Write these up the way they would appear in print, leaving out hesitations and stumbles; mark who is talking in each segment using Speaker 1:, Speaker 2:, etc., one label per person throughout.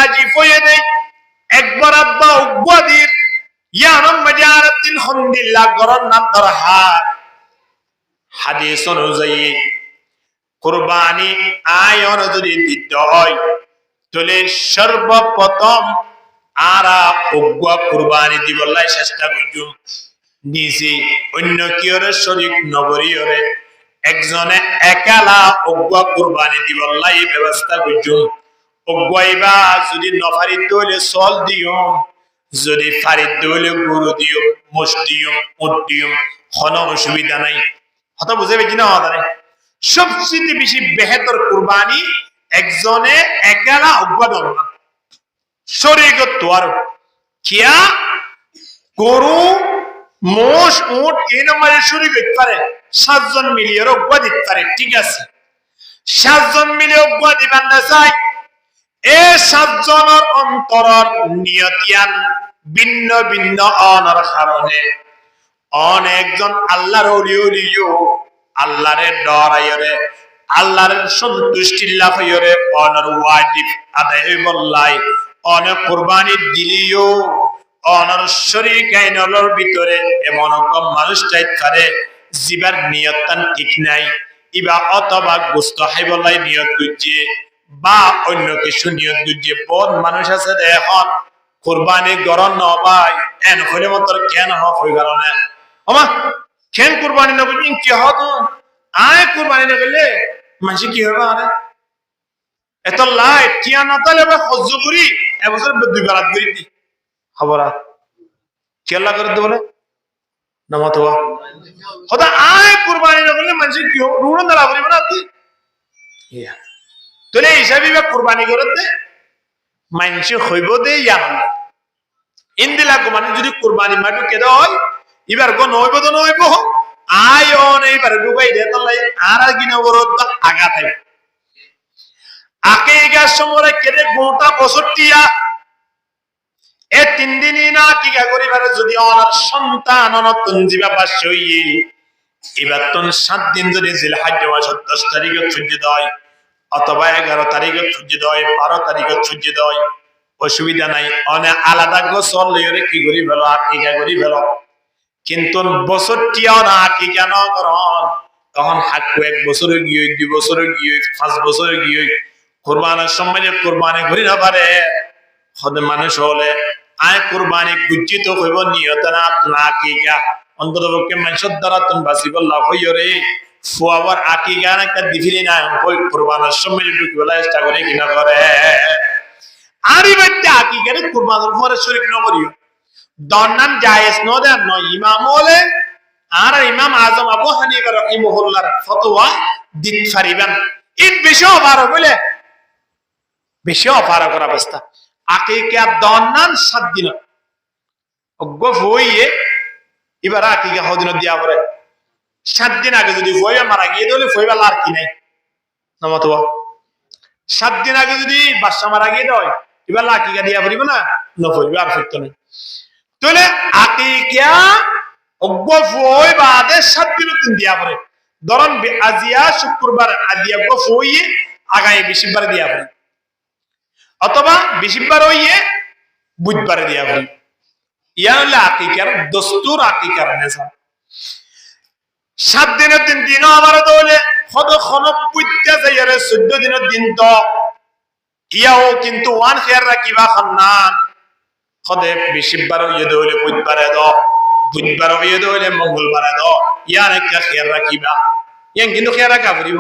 Speaker 1: ওয়াজিব হয়ে দেয় একবার আব্বা উগ্বাদির ইয়ানম মাজারাতিন হামদুলিল্লাহ গরন নাম দরহার হাদিস অনুযায়ী কুরবানি আয়ন যদি দিতে হয় তাহলে সর্বপ্রথম আরা উগ্বা কুরবানি দিবল্লাই চেষ্টা করছুম নিজে অন্য কিয়রে শরীক নগরীয়রে একজনে একালা উগ্বা কুরবানি দিবল্লাই ব্যবস্থা করছুম উগ্বাইবা যদি নফারিদ হইলে সল দিও যদি ফারিদ হইলে গরু দিও মোষ দিও উট দিও কোনো অসুবিধা নাই কথা বুঝে পেয়েছি না আমাদের সবচেয়ে বেশি বেহতর কুরবানি একজনে একালা উগ্বা ধরো না শরীয়ত তোয়ার কিয়া গরু মোষ উট এই নম্বরে শরীক হইতে পারে 7 জন মিলিয়ে উগ্বা দিতে পারে ঠিক আছে 7 জন মিলে উগ্বা দিবেন না চাই এই 7 জনের অন্তরর নিয়তিয়ান ভিন্ন ভিন্ন অনর কারণে অনেকজন আল্লাহর ওলিও আল্লাহরে ডরাইরে আল্লাহর সন্তুষ্টি লাভ হইরে অনর ওয়াজিব আদায় বললাই অনেক কুরবানি দিলিও অনর শরীক আইনর ভিতরে এমন কম মানুষ চাইতে পারে জিবার নিয়তন ঠিক নাই ইবা অথবা গোস্ত হাইবলাই নিয়ত করছে বা অন্য কিছু নিয়ত করছে বহুত মানুষ আছে এখন কুরবানি গরম নবাই এন হলে মত কেন হই কারণে ওমা কেন কুরবানি না করবেন কি হতো আয় কুরবানি না করলে মানুষ কি হবে আরে এত লাইট কিয়া না তাহলে সহ্য করি এবছর 2 বার করে দি খবর কেলা করে দে বলে নামাত হওয়া হতা আয় কুরবানি না করলে মানুষ কি হবে রুণ না লাভ করিবে না তুই ইয়া তোলে হিসাবে বা কুরবানি করতে মানুষ হইব দে ইয়া ইন্দিলা মানে যদি কুরবানি মাটু কেদা হয় এবার কোন হইব তো নইব আয় অন এইবার ডুবাই দে তাহলে আর গিনা বরদ আগা থাকবে আকিকার সময় কেটে গোটা বছরটিয়া এ 3 দিনই না আকিকা করিবারে যদি ওনার সন্তান নতুন জিবা পাশ হইয়ে এবার তন 7 দিন যদি জিলহজ মাসের 10 তারিখে সূর্য দেয় অথবা 11 তারিখে সূর্য দেয় 12 তারিখে সূর্য দেয় অসুবিধা নাই অনে আলাদা গোসল লইরে কি করি ভালো আকিকা করি ভালো কিন্তু বছরটিও না আকিকা না করন তখন হাকু 1 বছর গিয়ে 2 বছর গিয়ে 5 বছর গিয়ে কুরবানের সময় কুরবানি করি না পারে খোদে মানুষ হলে আয় কুরবানি গুজ্জিত হইব নিয়ত না না আকিকা অন্ততপক্ষে মানুষের দ্বারা তুমি বাঁচিব লাভ হইরে ফুয়াবার আকিকা একটা দিফিলি না ওই কুরবানের সময় ঢুকিবলা চেষ্টা করে কিনা করে আরি বাচ্চা আকিকারে কুরবানের পরে শরীক ন করিও দন্নান জায়েজ ন দেন ন ইমাম হলে আর ইমাম আজম আবু হানিফা রাহিমাহুল্লাহর ফতোয়া দিতে পারিবেন ইন বেশি অভার বলে বেশি অভার করা অবস্থা আকিকা দন্নান 7 দিন গফ হইয়ে এবার আকিকা হদিন দিয়া পরে 7 দিন আগে যদি হইয়া মারা গিয়ে দিলে হইবা আর কি নাই নমতবা 7 দিন আগে যদি বাচ্চা মারা গিয়ে দেয় এবার আকিকা দিয়া পড়িব না নফলবে আর সত্য নেই তাহলে আকিকা গফ হই বাদে 7 দিন তিন দিয়া পরে ধরন আজিয়া শুক্রবার আজিয়া গফ হইয়ে আগামী বৃহস্পতিবার দিয়া পড়ে অথবা বৃহস্পতিবার হইয়ে বুধবার দিয়া পড়ে ইয়া হলো আকিকার দস্তুর আকিকার নিজাম 7 দিনের দিন আমার দলে কত খনবুইতা যাইরে 14 দিনের দিন তো ইয়াও কিন্তু ওয়ান খেয়ার রাখিবা খান্নান খদে বৃহস্পতিবার হইয়ে দলে বুধবারে দ বুধবার হইয়ে দলে মঙ্গলবারে দ ইয়ার একটা খেয়ার রাখিবা ইয়ান কিন্তু খেয়ার রাখা পড়িব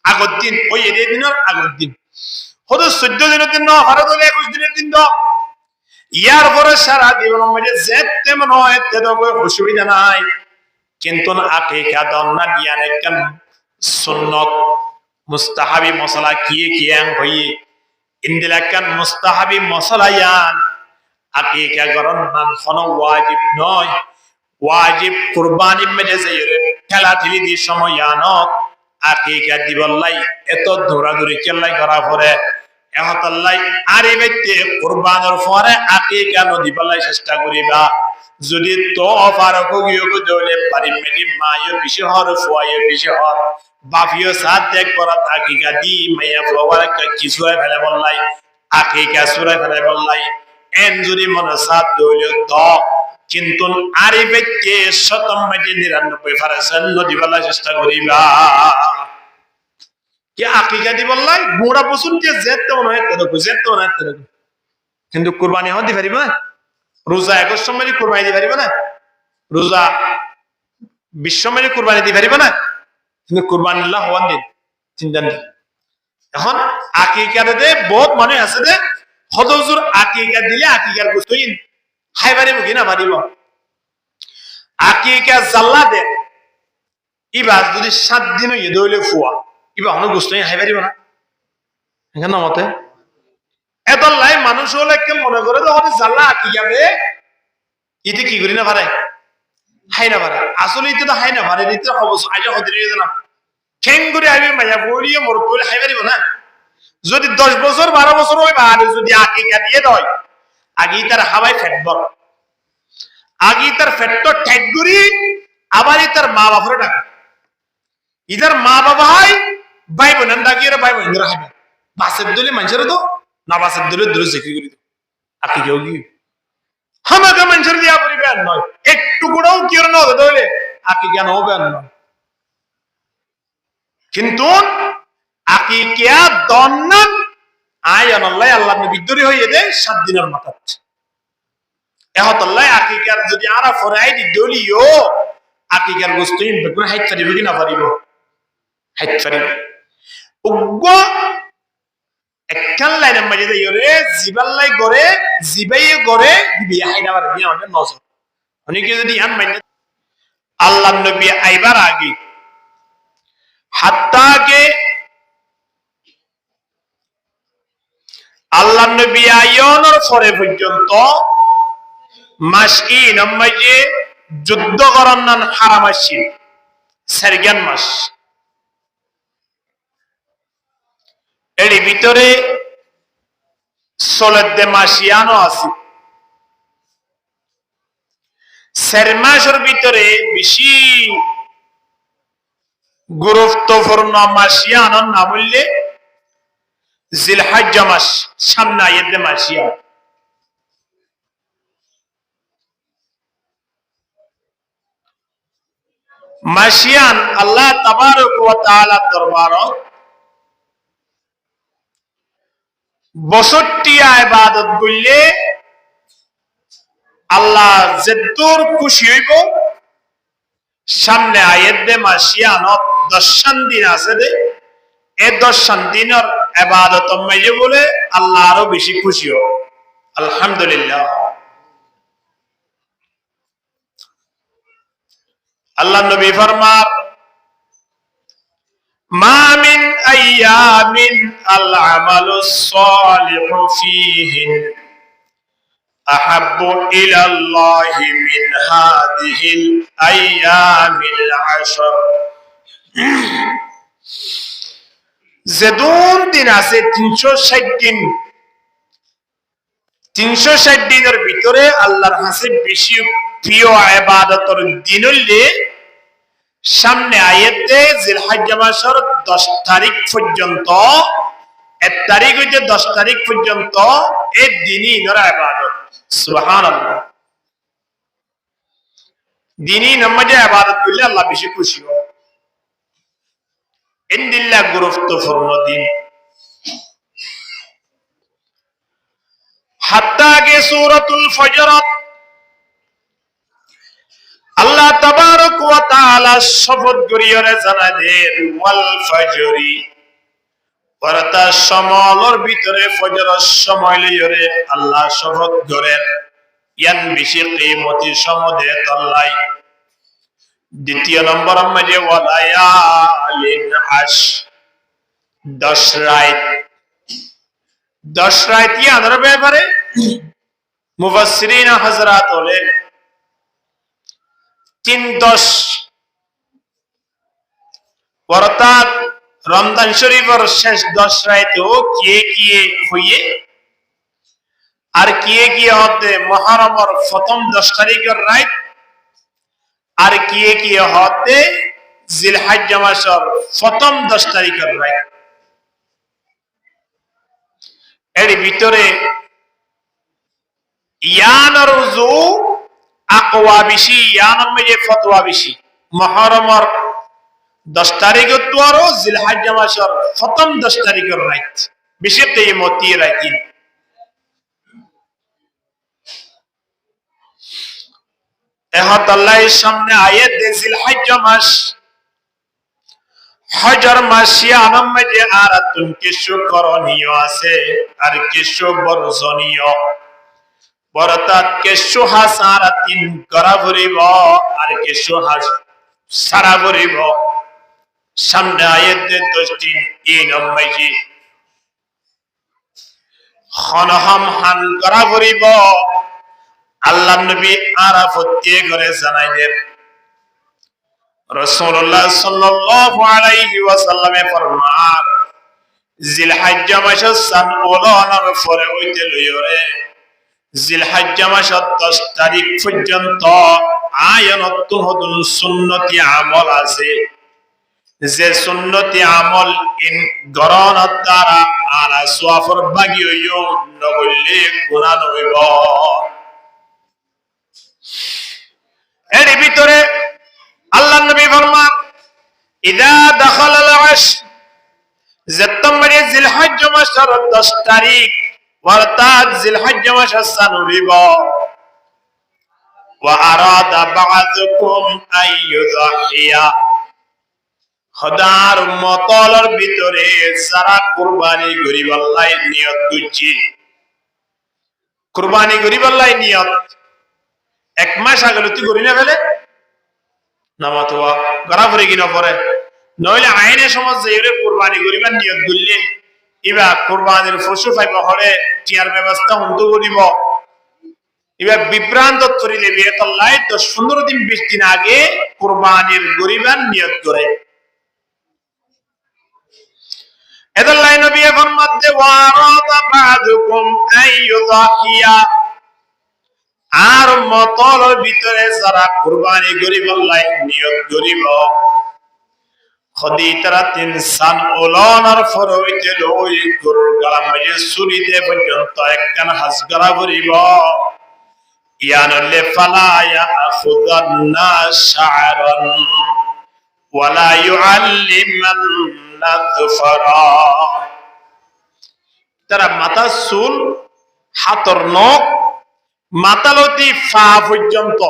Speaker 1: আগত দিন ওই এ দিনের আগত দিন কত 14 দিনের দিন না আমার দলে 21 দিনের দিন তো ইয়ার পরে সারা জীবনের মধ্যে যেতে মনে হয় তেতো অসুবিধা নাই কিন্তু আকিকা দন্না জ্ঞান একখান সুন্নত মুস্তাহাবি মশলা কিয়াং হইয়ে ইন্দিলাকান মুস্তাহাবি মশলা ইয়ান আকিকা গরন নাম কোনো ওয়াজিব নয় ওয়াজিব কুরবানি মেজে যাইরে খেলা ঠেলি দিয়ে সময় ইয়ানত আকিকা দিবল্লাই এত দৌড়াদৌড়ি কেল্লাই করা পরে এহতাল্লাই আরে ব্যক্তি কুরবানের পরে আকিকা নদী পাল্লাই চেষ্টা করিবা যদি তো অফারক গিয়ে দলে পারি মেডি মায়ের বেশি হর ফুয়ায়ের বেশি হর বাফিও সাথ দেখ করা আকিকা দি মাইয়া ফ্লাওয়ার একটা কিছু ফেলে বললাই আকিকা সূরা ফেলে বললাই এন যদি মনে সাত দইলে দ কিন্তু আরিফকে শতম মাঝে 99% নদী বলার চেষ্টা করিবা কি আকিকা দি বললাই গোড়া পছন্দ যে যেতে মনে হয় যেতে মনে হয় কিন্তু কুরবানি হতে পারিব না রোজা একর সময় কুরবানি দিতে পারিব না রোজা বিশ্বমের কুরবানি দিতে পারিব না কিন্তু কুরবানি আল্লাহ হওয়ান দিন চিন্তা নেই এখন আকিকাতে বহুত মনে আছে যে হজুর আকিকা দিলে আকিকার গোস্তই খাই পারিব কি না পারিব আকিকা জাল্লা দে ইবাস যদি 7 দিন হইয়ে দইলে ফুয়া ইবা হন গোস্তই খাই পারিব না এখানে মতে এত লাই মানুষ হলে কে মনে করে যে ওরে জাল্লা আকিকা দে ইতে কি করি না পারে হাই না পারে আসলে ইতে তো হাই না পারে ইতে অবশ্য আইজা হতে দিবে না ঠেং করে আইবে মাইয়া বলিয়ে মর করে হাই পারিব না যদি 10 বছর 12 বছর হয় আর যদি আকিকা দিয়ে দেয় আগে তার হাওয়ায় ফেটবর আগে তার ফেটটো ঠেক করি আবার তার মা বাবার ডাকে ইদার মা বাবা হয় ভাই বোন ডাকিয়ে ভাই বোন হাইবে বাসের দলে মানুষের তো না বাসের দলে দূরে জিকির করি আকিকাও কি আমাকে মানুষের দিয়া পরিবেন নয় একটু গুণও কি না দলে আকিকা হবে নয় কিন্তু আকিকা দন্নান আয়ান আল্লাহ আল্লাহ নবী দরি হইয়ে দেয় 7 দিনের মাথাত এহত আল্লাহ আকিকার যদি আরা ফরাই দি দলিও আকিকার গোস্ত বেগুন হাইত পারিব কি না পারিব হাইত পারিব উগ্গ একখান লাইনের মাঝে দেইরে জিবাল্লাই করে জিবাই করে বিয়া হাইনা পারে বিয়া আমাদের নজর অনেকে যদি আন মাইনে আল্লাহ নবী আইবার আগে হাত্তাকে আল্লাহ নবী আয়নের পরে পর্যন্ত মাসই নামাজে যুদ্ধ করার নাম হারাম আছে সারগান মাস এর ভিতরে সলদে মাসিয়ানো আছে চার মাসের ভিতরে বেশি গুরুত্বপূর্ণ মাসিয়ানোর নাম হইলে জিলহজ্জা মাস সামনে আয়াতে মাসিয়া মাসিয়ান আল্লাহ তাবারক ওয়া তাআলার দরবারত 62 ইবাদত বললে আল্লাহ যেদুর খুশি হইব সামনে আয়াতে মাসিয়ানত 10 দিন আছে রে এই 10 দিনের ইবাদত মাইজে বলে আল্লাহ আরো বেশি খুশি হয় আলহামদুলিল্লাহ আল্লাহ নবী ফরমান মা মিন আইয়ামিন আল আমালুস সালিহু ফীহিন আহাব্বু ইলাল্লাহি মিন হাদিহিল আইয়ামিল আশর যেদুন দিন আছে 360 দিন 360 দিনের ভিতরে আল্লাহর কাছে বেশি প্রিয় ইবাদতের দিন হইলে সামনে আয়াতে জিলহজ্জা মাসের 10 তারিখ পর্যন্ত 1 তারিখ হইতে 10 তারিখ পর্যন্ত এই দিনই নরা ইবাদত সুবহানাল্লাহ দিনই নামাজে ইবাদত করলে আল্লাহ বেশি খুশি হয় ইনদিল্লাহ গুরুত্বপূর্ণ দিন হাত্তা কে সূরাতুল ফজর আল্লাহ তাবারক ওয়া তাআলা শপথ করিয়া জানা দেন ওয়াল ফজরি পরতা সমলের ভিতরে ফজরের সময় লইরে আল্লাহ শপথ করেন ইয়ান বেশি কিমতি সমদে তল্লাই দ্বিতীয় নম্বর মধ্যে ওয়ালায়ালিন আশ 10 রাত 10 রাত ইয়াদের ব্যাপারে মুফাসসিরিন হযরত বলেন 3-10 অর্থাৎ রমজান শরীফের শেষ 10 রাতেও কি হইয়ে আর কি হতে মুহররমের প্রথম 10 তারিখের রাত আর কি হতে জিলহজ্জা মাসের প্রথম 10 তারিখের রাত এর ভিতরে ইয়ানর রুজু আকওয়া বেশি, ইয়ানর মেজে ফতোয়া বেশি। মুহররমর 10 তারিখ তোরো জিলহজ্জা মাসের প্রথম 10 তারিখের রাত বেশি তেই মতি রাতি। এহাত আল্লাহর সামনে আয়াত দে জিলহজ্জা মাস হজর মাস ইয়ানর মেজে আর তুমি কিছু করণীয় আছে আর কিছু বর্জনীয়। বরতাত কিছু হাসারাতিন করা ভরিব আর কিছু হাস সারা ভরিব। সামনে আয়াত দে 10টি ইনমাজি খনহম হান করা ভরিব। আল্লাহ নবী আরাফাত করে জানাইলেন, রাসূলুল্লাহ সাল্লাল্লাহু আলাইহি ওয়াসাল্লামে ফরমান, জিলহজ্জা মাসের সান ওলানার পরে হইতে লইরে জিলহজ্জা মাসের 10 তারিখ পর্যন্ত আয়ানত হুদুন সুন্নতি আমল আছে। যে সুন্নতি আমল ইন গরনত দ্বারা আর সওয়াফর বাগি হইও নগলে গুনাহ হইব। এর ভিতরে আল্লাহ নবী ফরমান, ইদা দাখালাল আশর, যেতমরে জিলহজ্জা মাসের 10 তারিখ অর্থাৎ জিলহজ্জা মাসের সানুরিব, ওয়া আরাদা বা'দুকুম আইয়ুযাহিয়া, খোদার উম্মতর ভিতরে যারা কুরবানি করিব আল্লাহ নিয়ত করছি, কুরবানি করিব আল্লাহ নিয়ত, 1 মাস আগে তুই করি না ফেলে নামাতোয়া গড়া পরে কিনা পরে নইলে আইনে সমাজ যে কুরবানি করিবার নিয়ত করলে ইবা কুরবানির পশু পাইব হলে টিয়ার ব্যবস্থা বন্ধ করিব। এবার বিভ্রান্ত করিলে বিয়েতল্লাই 10-15 দিন 20 দিন আগে কুরবানির গরিবার নিয়ত করে। এদল্লাই নবী ফরমাতে ওয়ারাদা বা'দুকুম আইয়ুযাহিয়া, আর মতর ভিতরে যারা কুরবানি করিব আল্লাহ নিয়ত করিব, খদি তারা 3 সান ওলানার পর হইতে লই গরুর গলা মাঝে ছুরিতে পর্যন্ত একখান হাজ গড়া করিব। ইয়ানলে ফালা ইয়াখুদান্না শা'রান ওয়ালা ইউআল্লিমান্না যুফরা, তারা মাথা চুল হাতর নখ মাতালতি ফা পর্যন্ত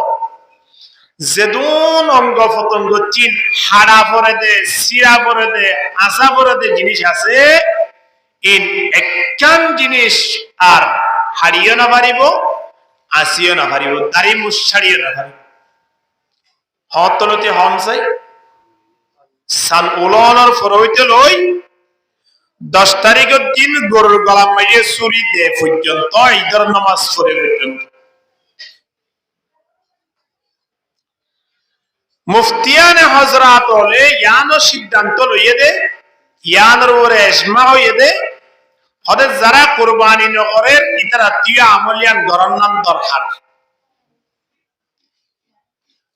Speaker 1: যেদুন অঙ্গ প্রত্যঙ্গ চিন হাড়া পরে দে শিরা পরে দে আসা পরে দে জিনিস আছে, ইন একখান জিনিস আর হারিয়ে না পারিব আসিও না পারিব, দাড়ি মুছাড়িও না পারিব। হতলতি হন চাই সান উলনের পর হইতে লই 10 তারিখের দিন গরুর গলা মাইয়ে চুরি দে পর্যন্ত ঈদের নামাজ পড়ে পর্যন্ত। মুফতিয়ানে হযরত হলে ইয়ানো সিদ্ধান্ত লইয়ে দে, ইয়ানোর উপরে ইজমা হইয়ে দে, হদে যারা কুরবানি নকরে ইতার আত্মীয় আমলিয়ান গরর নাম দরকার।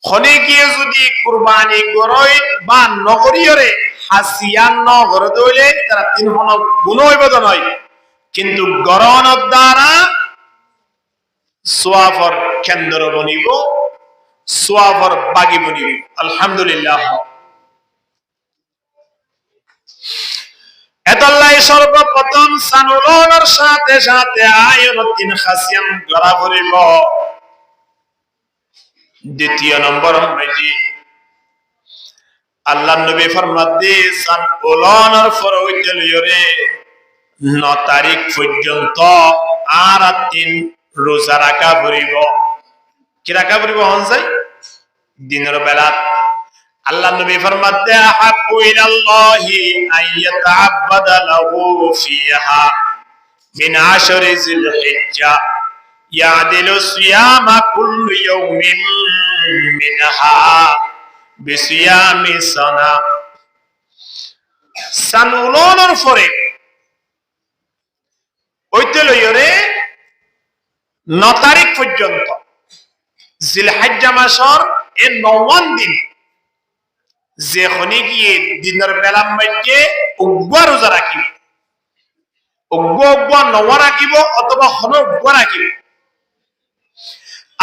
Speaker 1: খনে গিয়ে যদি কুরবানি গরই বা নকরিয়রে হাসিয়ান ন গর দইলে তারা 3 হন গুণ হইব নয়, কিন্তু গরনের দ্বারা সওয়াফর কেন্দ্র বনিব, সওয়াফর বাগি বনিব। আলহামদুলিল্লাহ। এতল্লাই সর্বপ্রথম সানুলনের সাথে সাথে আয়ন 3 খাসিয়ান গড়া ভরিব। দ্বিতীয় নম্বর মেজি আল্লাহ নবী ফরমাতে সান উলনের পর হইতে লইরে 9 তারিখ পর্যন্ত আর 3 রোজা রাখা ভরিব। কি রাখা ভরিব হন যায় দিনের বেলা। আল্লাহ নবী ফরমাতে আহাব্বু ইলাল্লাহি আইয়াতাআব্বাদা লাহু ফিহা মিন আশরি জিলহিজ্জা ইয়াদিলু সিয়ামা কুল্লু ইয়াউমিন মিনহা বিসিয়ামি সানা। সানুলনের পরে হইতে লইরে 9 তারিখ পর্যন্ত জিলহিজ্জা মাসের এই 9 দিন যে খনি গিয়ে দিনের বেলার মধ্যে উগ্র রোজা রাখিবে, অজ্ঞ নওয়া রাখিব অথবা হন অজ্ঞ রাখিব।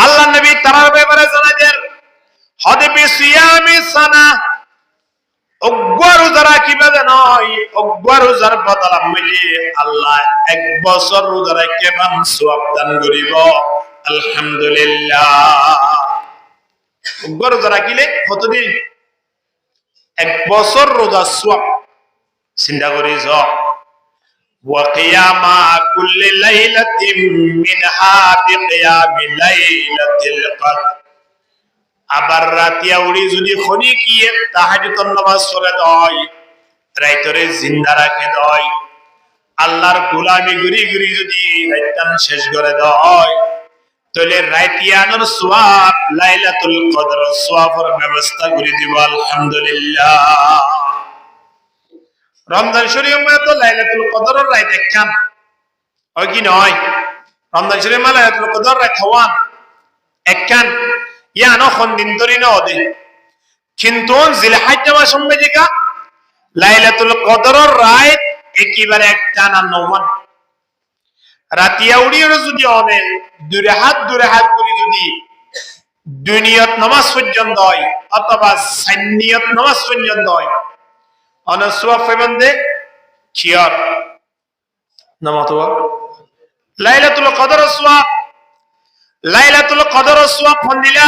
Speaker 1: আল্লাহ নবী তার ব্যাপারে জানাই দেন হদিবি সিয়ামি সানা, অজ্ঞ রোজা রাখিবে নয়, অজ্ঞ রোজার বদলা মিলিয়ে আল্লাহ 1 বছর রোজা রাখিয়ে সওয়াব দান করিব। আলহামদুলিল্লাহ। অজ্ঞ রোজা রাখিলে কতদিন? 1 বছর রোজা সওয়াব। চিন্তা করিস ওয়া কিয়ামা কুল্লি লাইলাতিন মিনহা বিকিয়ামি লাইলাতিল কদর। আবার রাতিয়া উড়ি যদি খনি কি তাহাজ্জুদ নামাজ পড়ে দয়, রাইতরে জিন্দা রাখে দয়, আল্লাহর গোলামি গুরি গুরি যদি রাইতান শেষ করে দয়, তাহলে রাইতিয়ানোর সওয়াব লাইলাতুল কদর সওয়াবের ব্যবস্থা করে দিব। আলহামদুলিল্লাহ। রমজান শরীফ মানে তো লাইলাতুল কদরের রাত একখান, হয় কি নয়? রমজান শরীফ মানে লাইলাতুল কদর রাত হওয়ান একখান, ইয়ানো খন দিন ধরে না ওদে, কিন্তু জিলহজ্জা মাস সম্মেজিকা লাইলাতুল কদরের রাত একেবারে একটানা নওমান। রাতিয়া উড়িয়ে যদি অনেক দূরে হাত করে যদি দুনিয়ত নামাজ পর্যন্ত হয় অথবা সান্নিয়ত নামাজ পর্যন্ত হয়, অনেক সওয়াব পাইবেন দে কিয়ার নামাতোয়া লাইলাতুল কদর সওয়াব। লাইলাতুল কদর সওয়াব ফন্দিলা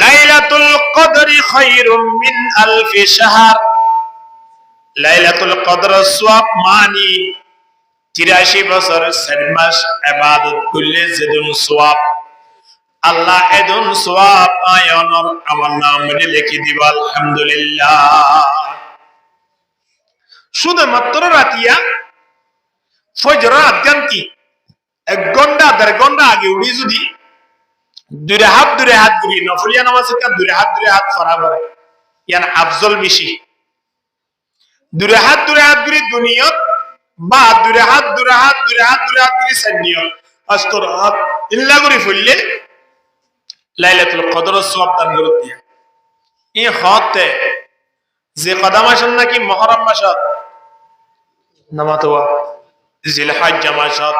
Speaker 1: লাইলাতুল কদরি খায়রুম মিন আলফি শাহর। লাইলাতুল কদর সওয়াব মানি 83 বছর 4 মাস ইবাদত করলে যেদুন সওয়াব, আল্লাহ এদুন সওয়াব আয়নর আমার নামে লিখে দিব। আলহামদুলিল্লাহ। শুধুমাত্র রাতিয়া ফজর আযান কি 1 ঘন্টা 1.5 ঘন্টা আগে উঠি যদি দূরে হাত ঘুরি নফলিয়া নামাজ কা দূরে হাত করা করে, ইয়ান আফজল বেশি। দূরে হাত ঘুরি দুনিয়ত বা দূরে হাত ঘুরি সান্নিয়ত আস্তর হাত ইল্লা করে ফেললে লাইলাতুল কদর সওয়াব দান করে দিয়া। এই হতে যে কদম আসেন নাকি মুহররম মাসত নামাতোয়া জিলহজ্জা মাসত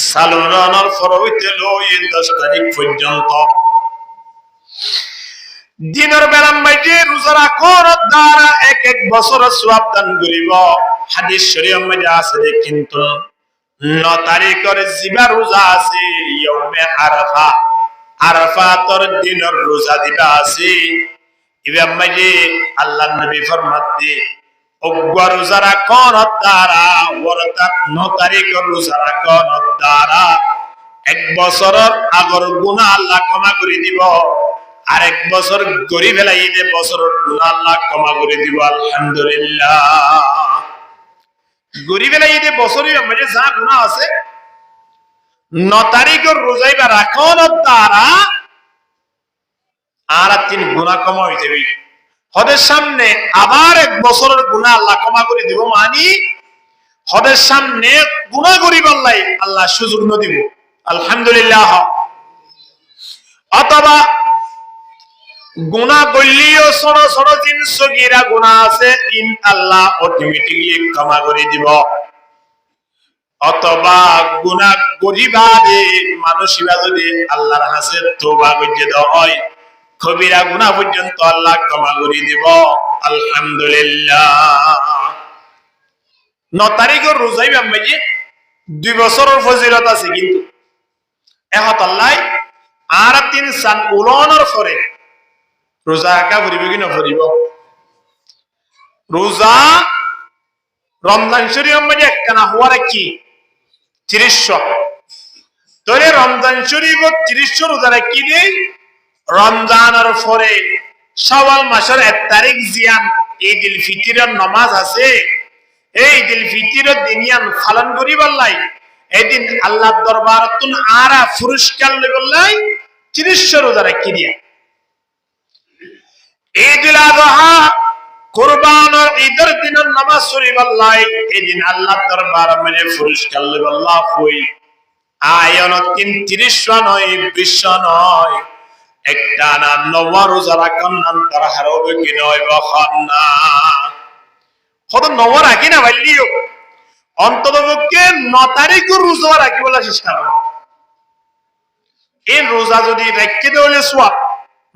Speaker 1: সালুনার ফরইতে লই 10 তারিখ পর্যন্ত দিনের বেলা মাঝে রোজা রাখার দ্বারা 1 বছর সওয়াব দান করিব। হাদিস শরীফ মধ্যে আছে, কিন্তু 9 তারিখের জিবা রোজা আছে ইয়াউমে আরাফা, আরাফাতর দিনের রোজা দিবা আছে। ইবা মাঝে আল্লাহর নবী ফরমাতে অজ্ঞ রোজা রাখার দ্বারা অর্থাৎ 9 তারিখের রোজা রাখার দ্বারা 1 বছরের আগর গুনাহ আল্লাহ ক্ষমা করে দিব, আর 1 বছর গরি ফেলাই দে বছরের গুনাহ আল্লাহ ক্ষমা করে দিব। আলহামদুলিল্লাহ। গরি ফেলাই দে বছরের মধ্যে যা গুনাহ আছে 9 তারিখের রোজাই বা রাখার দ্বারা আর 3 গুনাহ ক্ষমা হয়ে যাবে। হদের সামনে আবার 1 বছরের গুনাহ আল্লাহ ক্ষমা করে দিব, মানে হদের সামনে গুনাহ করিব আল্লাহ সুযোগ ন দিব। আলহামদুলিল্লাহ। অথবা গুনাহ করলেও ছোট ছোট জিনিস সগীরা গুনাহ আছে, আল্লাহ অটোমেটিক্যালি ক্ষমা করে দিব। অথবা গুনাহ করিবারে মানুষিবা যদি আল্লাহর কাছে তওবা করতে হয়, কবিরা গুনাহ পর্যন্ত আল্লাহ ক্ষমা করে দিব। আলহামদুলিল্লাহ। 9 তারিখের রোজাই বাম্মাজি 2 বছরের ফজিলত আছে, কিন্তু এহত আল্লাহ আর 3 সান উলনের পরে রোজা রাখা ফুরিব কি নফরিব? রোজা রমজান শরীফের মধ্যে একখানা হওয়ার কি 30 তোরে রমজান শরীফ 30 রোজা রাখি দেই। রমজানের পরে শাওয়াল মাসের 1 তারিখ জিয়ান ঈদুল ফিতরের নামাজ আছে, এই ঈদুল ফিতরের দিনিয়ান পালন করিবার লাই এদিন আল্লাহর দরবারতুন আরা পুরস্কার লইবার লাই 30 রোজা রাখি দিয়া। ঈদুল আযহা কুরবানের ঈদের দিনের নামাজ পড়িবার লাই এদিন আল্লাহর দরবারে মানে পুরস্কার লইবার লাই হই আয়ন 30 নয় 20 নয়, একটা না 9 রোজা রাখার নাম তার হারবে কি নয় বখন না। কত 9 রাখি না ভাইলিও অন্ততপক্ষে 9 তারিখও রোজা রাখিবার চেষ্টা করো। এই রোজা যদি রাখতে দেওয়ালে সোয়াব,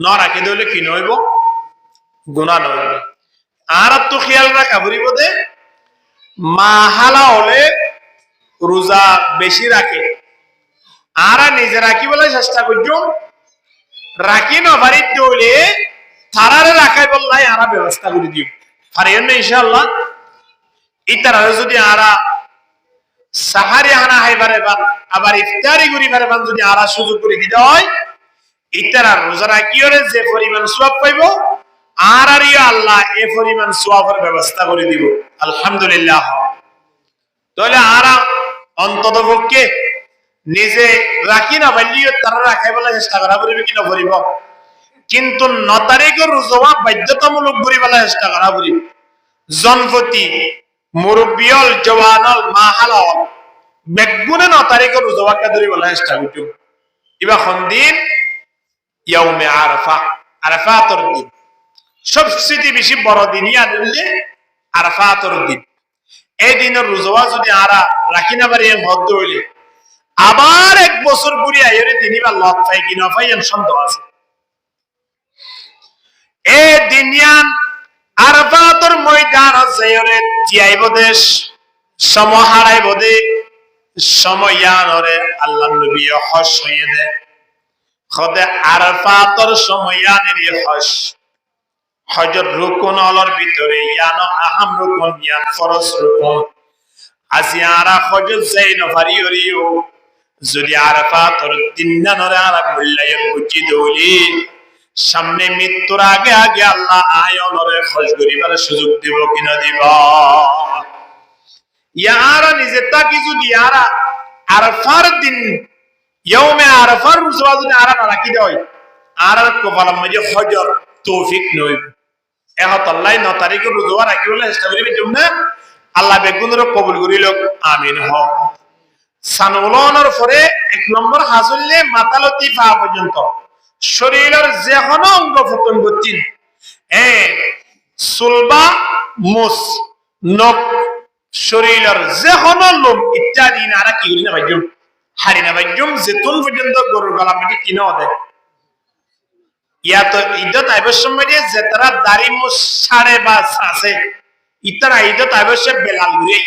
Speaker 1: না রাখতে দেওয়ালে কি নইব, গুনাহ নইব। আর তো খেয়াল রাখা ভরিব দে, মাহালা হলে রোজা বেশি রাখে, আর নিজে রাখি বলে চেষ্টা করছো, রাখি না বাড়িতে হইলে তারারে রাখাই বললাই আর ব্যবস্থা করে দিব পারিয়েন না ইনশাআল্লাহ। ইতারা যদি আরা সাহারি হানা হাইবারে বান আবার ইফতারি করি বারে বান যদি আরা সুযোগ করে দিতে হয়, ইতারা রোজা রাখিওরে যে পরিমাণ সওয়াব পাইব আর ইয়া আল্লাহ এই পরিমাণ সওয়াবের ব্যবস্থা করে দিব। আলহামদুলিল্লাহ। তাহলে আরা অন্ততপক্ষে নিজে রাখি না বাল্যিও তারা রাখাই বলে চেষ্টা করা পড়বে কিনা পড়িব, কিন্তু 9 তারিখের রোজা বাধ্যতামূলক করি বলে চেষ্টা করা পড়িব। জনপতি মুরব্বিয়ল জওয়ানল মাহালাল বেগুনে 9 তারিখের রোজা কাদরি বলে চেষ্টা করছো। ইবা দিন ইয়াউমে আরাফা, আরাফাতের দিন সবচেয়ে বেশি বড় দিন ইয়াদুল্লে আরাফাতের দিন। এই দিনের রোজা যদি আরা রাখি না পারি হদ্দ হইলে আবার 1 বছর ঘুরে আইরে তিনি বা লত পাই কি না পাই সন্দেহ আছে। এ দিনিয়ান আরাফাতের ময়দান আছে ওরে তিয়াইব দেশ সময় হারাইব দে সময় ইয়ানরে আল্লাহ নবী হজ হইয়ে দে খদে আরাফাতের সময় ইয়ানের হজ হজর রুকুন অলর ভিতরে ইয়ান আহাম রুকুন ইয়ান ফরজ রুকুন আসিয়ারা হজ যাইন ফারিয়রিও যদি আরাফাতের দিন নরে আর মূল্যায়ন বুঝি দৌলি সামনে মৃত্যুর আগে আগে আল্লাহ আয়নরে হজ করিবার সুযোগ দিব কিনা দিব। ইয়ারা নিজে তাকি যদি ইয়ারা আরাফার দিন ইয়াউমে আরাফার রোজা যদি আরা না রাখি দেয় আর কপালের মধ্যে হজর তৌফিক নইব। এখন আল্লাহ 9 তারিখে রোজা রাখি বলে চেষ্টা করিবে জন্য আল্লাহ বেগুনের কবুল করিল আমিন হ। সানুলনের পরে 1 নম্বর হাসুললে মাতালতি পা পর্যন্ত শরীরের যে কোনো অঙ্গ প্রত্যঙ্গ তিন সুলবা মুস নখ শরীরের যে কোনো লোম ইত্যাদি নারা কি করি না ভাইজুম হারি না ভাইজুম যেতুন পর্যন্ত গরুর গলা মেটে কিনেও দেয় ইয়া তো ঈদত আইবের সময় যে তারা দাড়ি মুস ছাড়ে বা আছে ইতারা ঈদত আইবের সে বেলাল ঘুরে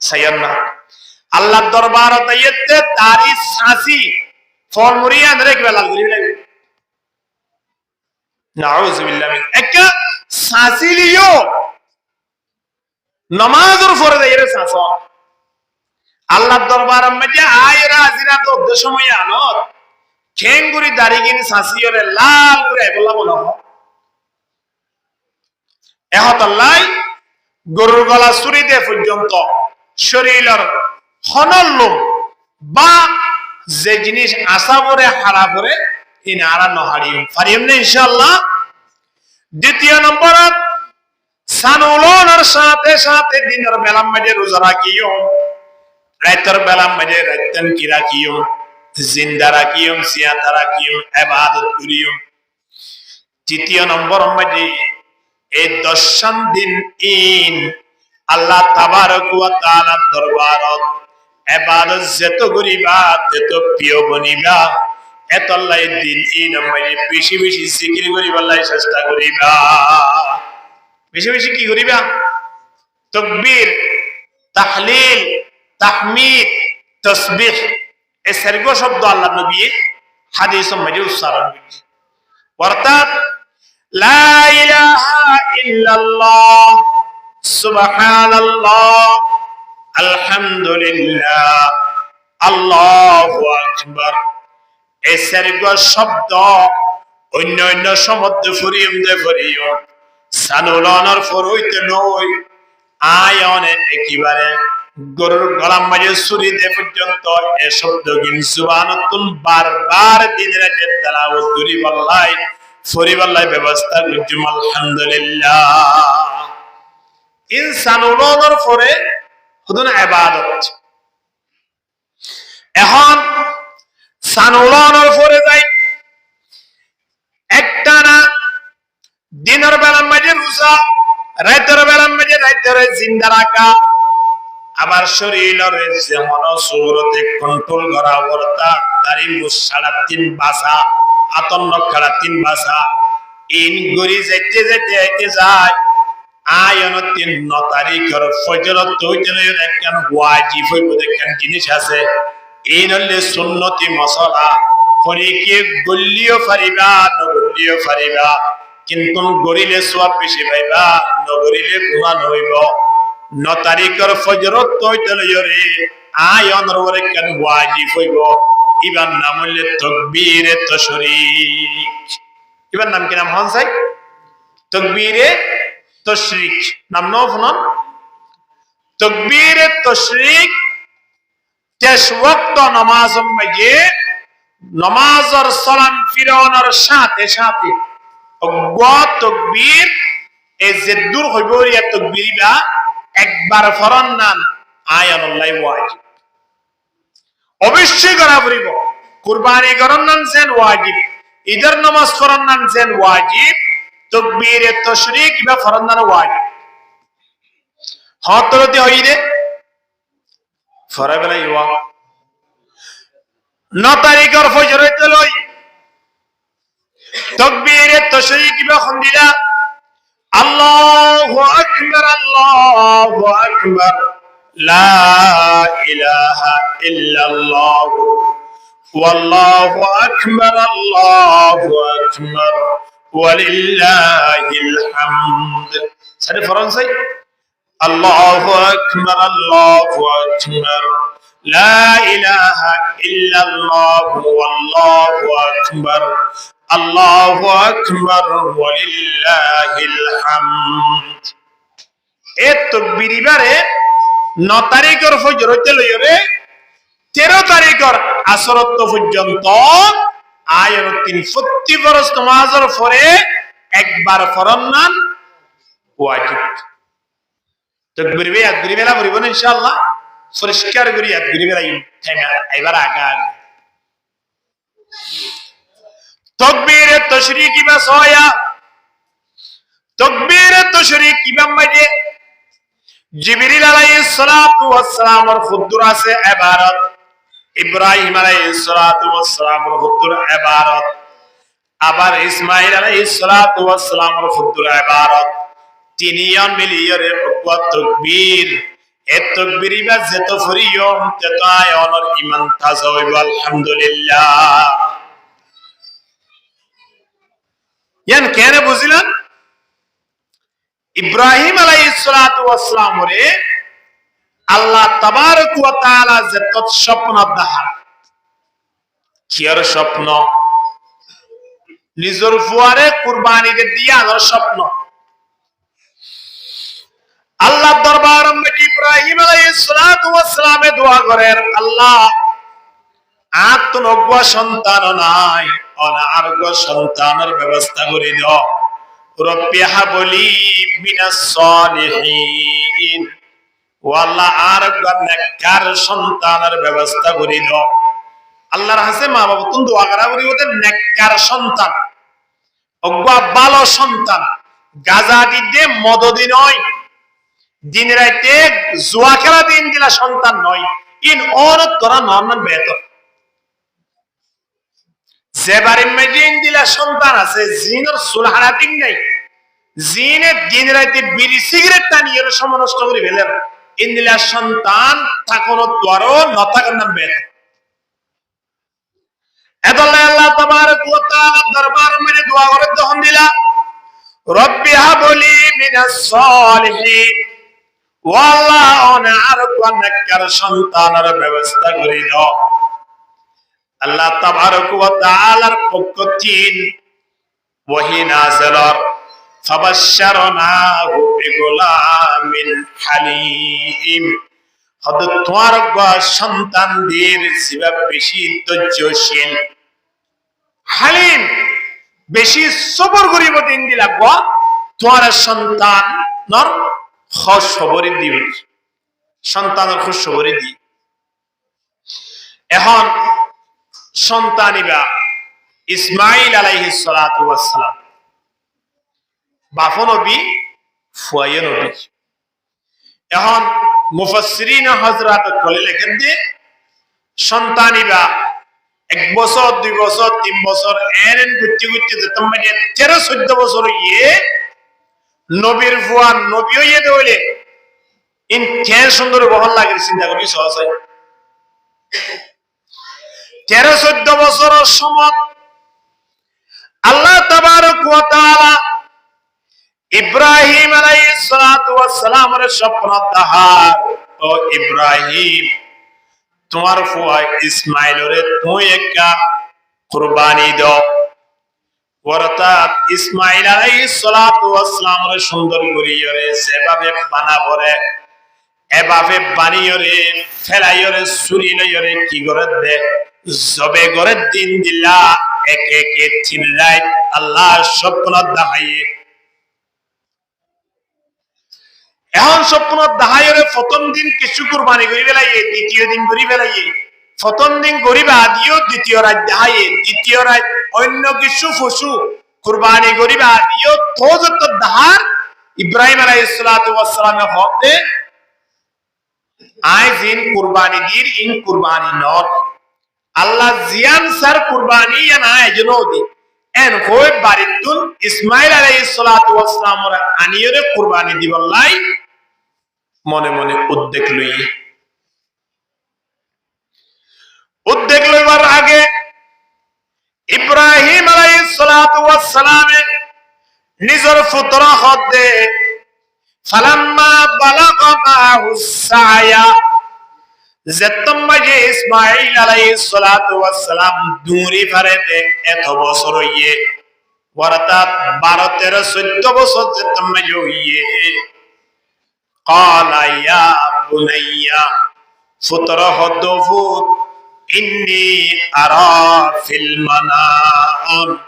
Speaker 1: সাইয়ান না আল্লাহ দরবার তাইতে দাড়ি ছাসি ফল মুরিয়া ধরে বেলাল ঘুরে লাগে নাউযু বিল্লাহ মিন একটা সাসিলিও নামাজের পরে যাইরে সাসো আল্লাহ দরবার মধ্যে আয়রা আজিরা তো সময় আনত খেঙ্গুরি দাড়ি কিনে সাসিওরে লাল করে বলা বলা এহত আল্লাহ গরুর গলা চুরিতে পর্যন্ত শরীরের হনল্লুম বা যে জিনিস আশা করে হারা করে ইনারা নহারিম পারিম না ইনশাআল্লাহ। দ্বিতীয় নম্বর সানুলনের সাথে সাথে দিনের বেলার মাঝে রোজা রাখিও, রাতের বেলার মাঝে রাতেন কি রাখিও, জিন্দা রাখিও, সিয়াতা রাখিও, ইবাদত করিও। তৃতীয় নম্বর মাঝে এই 10 দিন ইন আল্লাহ তাবারক ওয়া তাআলার দরবারত ইবাদত যত করিবা তত প্রিয় বনিবা। এত আল্লাহ দিন ইন মানে বেশি বেশি জিকির করিবা, আল্লাহ চেষ্টা করিবা। বেশি বেশি কি করিবা? তাকবীর, তাহলিল, তাহমিদ, তাসবিহ এই চারগো শব্দ আল্লাহ নবী হাদিসের মধ্যে উচ্চারণ করেছে। অর্থাৎ লা ইলাহা ইল্লাল্লাহ, সুবহানাল্লাহ, আলহামদুলিল্লাহ, আল্লাহু আকবার এই চারগো শব্দ অন্য অন্য শব্দ ফুরিয়ে ফুরিয়ে সানুলনের ফরইতে নয় আয়নে একেবারে গরুর গলার মাঝে ছুরি দে পর্যন্ত এ শব্দ গিন সুবহানাতুন বারবার দিন রাতে তেলাওয়াত করি বললাই ফরি বললাই ব্যবস্থা করছি আলহামদুলিল্লাহ। ইনসানুলনের পরে হুদুন ইবাদত। এখন সানুলনের পরে যাই একটা না দিনের বেলার মাঝে রোজা, রাতের বেলার মাঝে রাতের জিন্দা রাখা, আবার শরীরের যেমন সুরতে কন্ট্রোল করা ওরতা দাড়ি মুসাড়া 3 বাসা আতন্ন খাড়া 3 বাসা ইন গরি যেতে যায় আয়ন 3 তারিখের ফজরত তৈতেলের একখান ওয়াজিব হইব দেখেন জিনিস আছে এই হলে সুন্নতি মশলা ফরিকে গল্লিও ফারিবা নগল্লিও ফারিবা কিন্তু গরিলে সওয়াব বেশি পাইবা নগরিলে গুনাহ হইব 9 তারিখের ফজরত তৈতেলের আয়নের ওরে কেন ওয়াজিব হইব ইবার নাম হইলে তাকবীরে তাশরীক ইবার নাম কি নাম হন চাই তাকবীরে তাশরীক নাম নাও শুনুন তাকবীরে তাশরীক 10 ওয়াক্ত নামাজের মাঝে নামাজের সালাম ফিরানোর সাথে সাথে ওয়া তাকবীর এই যে দূর হইব ইয়া তাকবীরটা একবার ফরন নান আয়ানুল্লাহ ওয়াজিব অবশ্যই করা পড়িব কুরবানি করন নান সেন ওয়াজিব ঈদের নামাজ ফরন নান সেন ওয়াজিব তাকবীরে তাশরীক বা ফরন নান ওয়াজিব হতরতে হইরে ফরাবেলা ইওয়া 9 তারিখের ফজর হইতে লই তাকবীরে তাশরীক বা খন্দিলা আল্লাহু আকবার লা ইলাহা ইল্লাল্লাহ ওয়াল্লাহু আকবার ওয়ালিল্লাহিল হামদ সারে ফরানসাই আল্লাহু আকবার লা ইলাহা ইল্লাল্লাহ ওয়াল্লাহু আকবার ওয়ালিল্লাহিল হামদ এ তাকবীর বারে 9 তারিখের ফজর হইতে লইরে 13 তারিখের আসরত পর্যন্ত আয়াত 3 প্রতি ফরজ নামাজের পরে একবার ফরন নান ওয়াজিব তাকবীর বে আদরি বেলা পড়িব না ইনশাআল্লাহ পরিষ্কার করি আদরি বেলা এবার আগা তাকবীরে তাশরীক বা সয়া তাকবীরে তাশরীক কিবা মাঝে জিবরিল আলাইহিস সালাতু ওয়াস সালামের খুদ্দুর আছে ইবারত ইব্রাহিম আলাইহিস সালাতু ওয়াস সালামের খুদ্দুর ইবারত আবার ইসমাঈল আলাইহিস সালাতু ওয়াস সালামের খুদ্দুর ইবারত তিনিয়ন মিলিয়রে ওয়া তাকবীর এ তাকবীর বা যত ফরিয়ম তত আয়নের ঈমান তাজা হইব আলহামদুলিল্লাহ ইয়ান কেন বুঝিলেন ইব্রাহিম আলাইহিস সালাতু ওয়াস সালাম রে আল্লাহ তাবারক ওয়া তাআলা যে তৎ স্বপ্ন দেখান কিয়ার স্বপ্ন নিজের ফুয়ারে কুরবানি দিয়া আর স্বপ্ন আল্লাহ দরবার মধ্যে ইব্রাহিম আলাইহিস সালাতু ওয়াস সালামে দোয়া করেন আল্লাহ আত্মনগ্য সন্তান নাই অনার্গ সন্তানের ব্যবস্থা করে দাও রব্বি হাবলি মিনাস সালিহিন ওয়া আল্লাহ আরগ নেককার সন্তানের ব্যবস্থা করে দাও আল্লাহর কাছে মা বাবা তুমি দোয়া করা করি ওদের নেককার সন্তান অজ্ঞা ভালো সন্তান গাজা দিতে মদদি নয় দিন রাতে জুয়া খেলা দিন দিলা সন্তান নয় ইন অর তোরা নরমান বেতর যেবারে মেজিন দিলা সন্তান আছে জিনের সুলহারাতিং নাই জিনে দিন রাতে বিড়ি সিগারেট টানিয়ে সময় নষ্ট করে ফেলেন ইন দিলা সন্তান থাকনো তোরও নথাকার নাম বেতর এদলে আল্লাহ তাবারক ওয়া তাআলা দরবার মধ্যে দোয়া করে তখন দিলা রব্বি হাবলি মিনাস সালিহিন ওয়া আল্লাহ অনারগ নেককার সন্তানের ব্যবস্থা করে দাও আল্লাহ তাবারক ওয়া তাআলার পক্ষ থেকে ওহী নাযিল ফাবাশশারনাহু বিগুলামিন হালিম হযরত তোমার সন্তানদের জীবা বেশি ধৈর্যশীল হালিম বেশি সবর করিব দিন দিলা তোমার সন্তান নর খবরে দিবি সন্তানের খবরে দি এখন সন্তানিবা ইসমাইল আলাইহিস সালাতু ওয়াস সালাম বাপ নবী ফুয়ায়ে নবী এখন মুফাসসিরিন হযরত কলে লেখেন যে সন্তানিবা 1 বছর 2 বছর 3 বছর এরেন গুচ্ছি গুচ্ছি যেতাম মানে 13-14 বছর ইয়ে নবীর ফুয়া নবী হইয়ে দইলে ইন কেন সুন্দর বহন লাগে চিন্তা করি সহজ 13-14 বছরের সময় আল্লাহ তাবারক ওয়া তাআলা ইব্রাহিম আলাইহিস সালাতু ওয়াস সালামের স্বপ্ন তাহার ও ইব্রাহিম তোমার ফুয়া ইসমাইলরে তুই একটা কুরবানি দাও অর্থাৎ ইসমাইল আলাইহিস সালাতু ওয়াস সালামের সুন্দর করিয়রে যেভাবে বানাবরে এভাবে বানিয়রে ফেলাইয়রে সুরিলয়রে কি করে দে জবে করে দিন দিলা একে একে চিল্লাই আল্লাহ স্বপ্ন দেখাইয়ে এখন স্বপ্ন দেখাইরে প্রথম দিন কিছু কুরবানি করি বেলাইয়ে দ্বিতীয় দিন করি বেলাইয়ে প্রথম দিন করিবা দিও দ্বিতীয় রাত দেখাইয়ে দ্বিতীয় রাত অন্য কিছু পশু কুরবানি করিবা দিও তো যত দাহার ইব্রাহিম আলাইহিস সালাতু ওয়াস সালামের হক দে আই দিন কুরবানি দির ইন কুরবানি নট আল্লাহ জিয়ান সার কুরবানি या না এজন্য দি এন কই বারিতুন ইসমাইল আলাইহিস সালাতু ওয়াস সালামের আনিয়রে কুরবানি দিবল্লাই মনে মনে উদ্যোগ লইবার আগে ইব্রাহিম আলাইহিস সালাতু ওয়াস সালামে নিজের পুত্র হতে ফালাম্মা বালাগা মাহুস সায়া যেতম্মাজে ইসমাইল আলাইহিস সালাতু ওয়াস সালাম দুরি ফারেতে এত বছর হইয়ে অর্থাৎ 12-13-14 বছর যেতম্মাজে হইয়ে قال يا بني فطره الدفوت إني أرى في المنام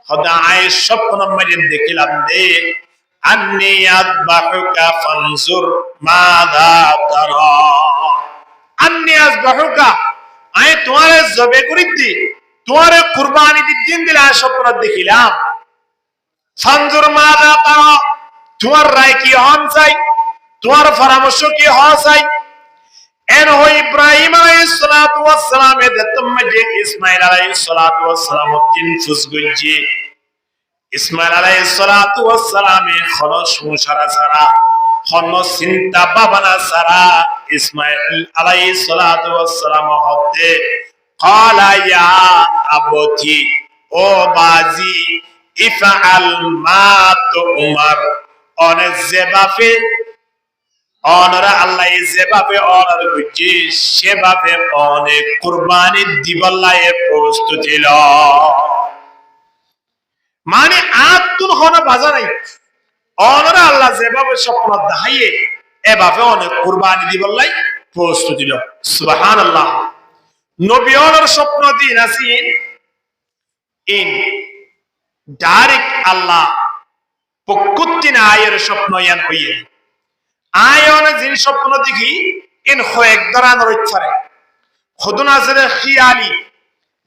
Speaker 1: خدا عايش شبنا مجد دكيلام دي أني أذبحك فانظر ماذا ترى أني أذبحك أي تمہارے ذبح করি দি তোমারে কুরবানি দি দিন দিলা স্বপ্ন দেখিলাম ফানজুর মাযা তারা তোমার রায় কি হন চাই তোমার পরামর্শ কি হওয়া চাই এন হই ইব্রাহিম আলাইহিস সালাতু ওয়াস সালাম এ দতম্মে ইসমাইল আলাইহিস সালাতু ওয়াস সালাম তিন ফুসগুজি ইসমাইল আলাইহিস সালাতু ওয়াস সালাম এ খরচ সংসারা সারা খন্ন চিন্তা ভাবনা সারা ইসমাইল আলাইহিস সালাতু ওয়াস সালাম হতে ক্বালা ইয়া আবতি ও বাজি ইফআল মা তুমার অনে যেভাবে অনরা আল্লাহ যেভাবে অনার বুঝি সেভাবে অনেক কুরবানি দিবল্লায় প্রস্তুতি ল মানে আতুন হন বাজা নাই অনরা আল্লাহ যেভাবে স্বপ্ন দেখাইয়ে এভাবে অনেক কুরবানি দিবল্লাই প্রস্তুতি ল সুবহানাল্লাহ নবী অনর স্বপ্ন দিন আসিন ইন ডাইরেক্ট আল্লাহ পকুত্তিন আয়ের স্বপ্ন ইয়ান হইয়ে আয়নে জিন স্বপ্ন দেখি ইন কয়েক ধরনের ইচ্ছারে খুদুন আছে খিয়ালি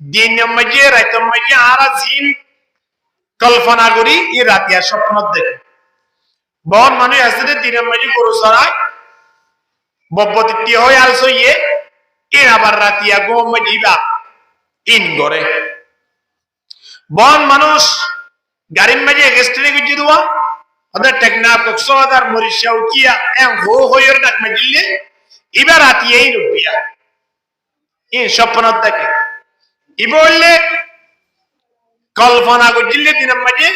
Speaker 1: দিন মজে রাত মজে আরা জিন কল্পনা করি ই রাতিয়া স্বপ্ন দেখে বন মানে আছে দিন মজে গরু সরাই বব্বতি হয় আলসো ইয়ে ইন আবার রাতিয়া গো মজিবা ইন গরে বন মানুষ গাড়ির মাঝে এক্সট্রা গুজি দেওয়া ওদের টেকনা কক্সবাজার মরিশাও কিয়া এম হো হইর ডাক মাজিলে এবার আতিয়াই রুবিয়া এই স্বপ্ন দেখে ই বললে কল্পনা গুজিলে দিনের মাঝে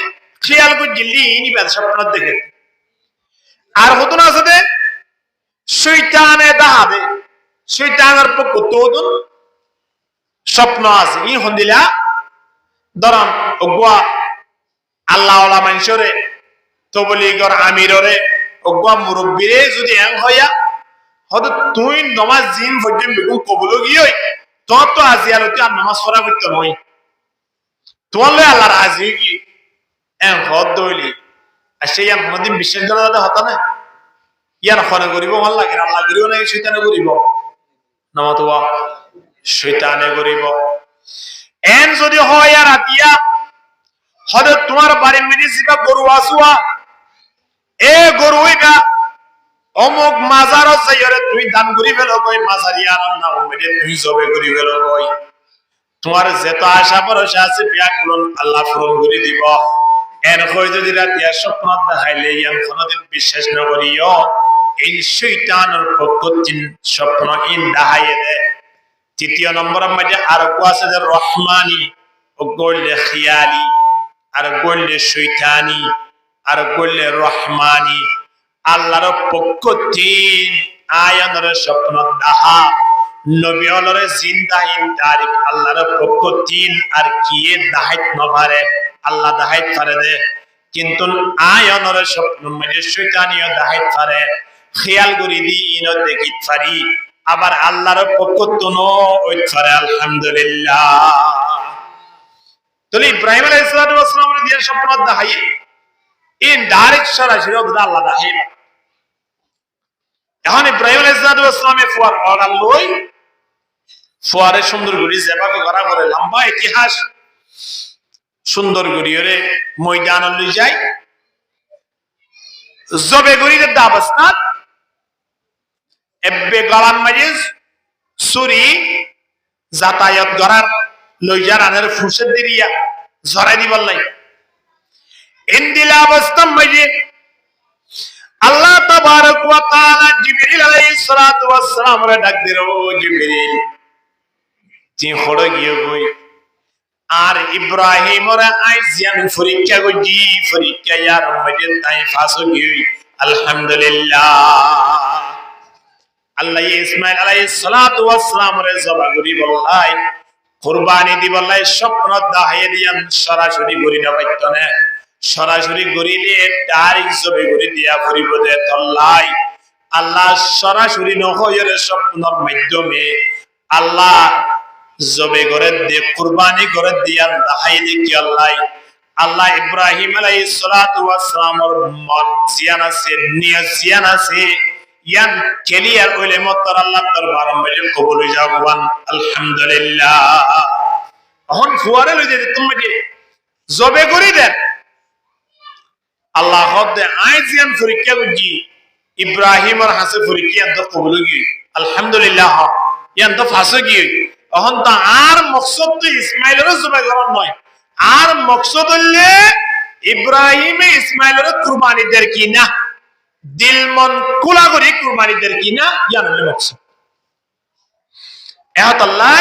Speaker 1: খেয়াল গুজিলি ইনিবার স্বপ্ন দেখে আর হতো না সাথে শয়তানে দাহাবে শয়তানের পক্ষ তোদন স্বপ্ন আছে ই হন্দিলা ধরন ওগুয়া আল্লাহ ওয়ালা মানুষরে তবলিগর আমিররে ওগুয়া মুরব্বিরে যদি এং হইয়া হয়তো তুই নমাজ জিন পর্যন্ত বেগুন কবল গিয়ে তোর তো আজি আলোতে আর নামাজ পড়া করতে নয় তোমার লয় আল্লাহর আজি কি এং হদ দইলি আর সেই আর কোনদিন বিশ্বাস করা যাতে হতা না ইয়ার ফনে করিব ভাল লাগে আল্লাহ করিব না শয়তানে করিব নামাতোয়া শয়তানে করিব এন যদি হয় আর আতিয়া হয়তো তোমার বাড়ির মেডিসিবা গরু আসুয়া এ গরু হইবা অমুক মাজারও যাইরে তুই দান করি ফেলো কই মাজারি আনার না উম্মতে তুই জবে করি ফেলো কই তোমার যত আশা ভরসা আছে ব্যাকুল আল্লাহ পূরণ করে দিব এর কই যদি রাতে স্বপ্ন দেখাইলে ইয়ান কোনদিন বিশ্বাস না করিও এই শয়তানের পক্ষে স্বপ্ন ইন দেখাইয়ে দে তৃতীয় নম্বর মধ্যে আর কো আছে যে রহমানি ও গোলে খিয়ালি আর গোলে শয়তানি আর গোলে রহমানি আল্লাহর পক্ষ তিন আয়ানের স্বপ্ন দেখা নবী হলরে জিন্দাহিন তারিখ আল্লাহর পক্ষ তিন আর কি দাহাইত নভারে আল্লাহ দাহাইত পারে দে কিন্তু আয়ানের স্বপ্ন মধ্যে শয়তানিও দাহাইত পারে খেয়াল করি দি ইনো দেখিত পারি আবার আল্লাহর পক্ষ তুনো ওই পারে আলহামদুলিল্লাহ তাহলে ইব্রাহিম আলাইহিস সালামের দিয়ে স্বপ্ন দেখাই ইন ডাইরেক্ট সরাসরি আল্লাহ দেখাই এখন ইব্রাহিম আলাইহিস সালামে ফুয়ার অর্ডার লই ফুয়ারে সুন্দর গড়ি যেভাবে করা করে লম্বা ইতিহাস সুন্দর গড়িয়ে ময়দান লই যায় জবে গড়ির দাবস্তান এব্বে গলান মাজিজ সুরি যাতায়াত করার লইয়া রানের ফুসে দিরিয়া জরাই দিবার লাই ইন্দিলা অবস্থা মাঝে আল্লাহ তাবারক ওয়া তাআলা জিবরিল আলাইহিস সালাতু ওয়াস সালাম রে ডাক দিলো জিবরিল তুই হড় গিয়ে কই আর ইব্রাহিম রে আইজিয়ান পরীক্ষা গজি পরীক্ষা ইয়ার মধ্যে তাই ফাসো গই আলহামদুলিল্লাহ আল্লাহ ইসমাইল আলাইহিস সালাতু ওয়াস সালাম রে জবা করি বললাই কুরবানি দি বললাই স্বপ্ন দাহাই দিয়ান সরাসরি গরি না পাইতো না সরাসরি গরিলে ডাইরেক্ট জবে গরি দিয়া পরিব দে তল্লাই আল্লাহ সরাসরি নহয়ের স্বপ্নের মাধ্যমে আল্লাহ জবে করে দে কুরবানি করে দিয়ান দাহাই দি কি আল্লাহ আল্লাহ ইব্রাহিম আলাইহিস সালাতু ওয়াস সালামের মন জিয়ান আছে নিয়ত জিয়ান আছে ইয়ান ক্লিয়ার হইলে মতর আল্লাহ দরবারে মধ্যে কবুল হয়ে যাবেন আলহামদুলিল্লাহ এখন ফুয়ারে লই দে তুমি জবে করি দেন আল্লাহ হদে আইজিয়ান পরীক্ষা করজি ইব্রাহিমের হাসে পরীক্ষা তো কবুল হই আলহামদুলিল্লাহ ইয়ান তো ফাসে গই এখন তো আর মকসদ তো ইসমাইলের জবে করার নয় আর মকসদ হইলে ইব্রাহিমে ইসমাইলের কুরবানি দের কি না দিল মন কুলা করে কুরবানি দের কি না ইয়ান হলো মকসদ এত আল্লাহ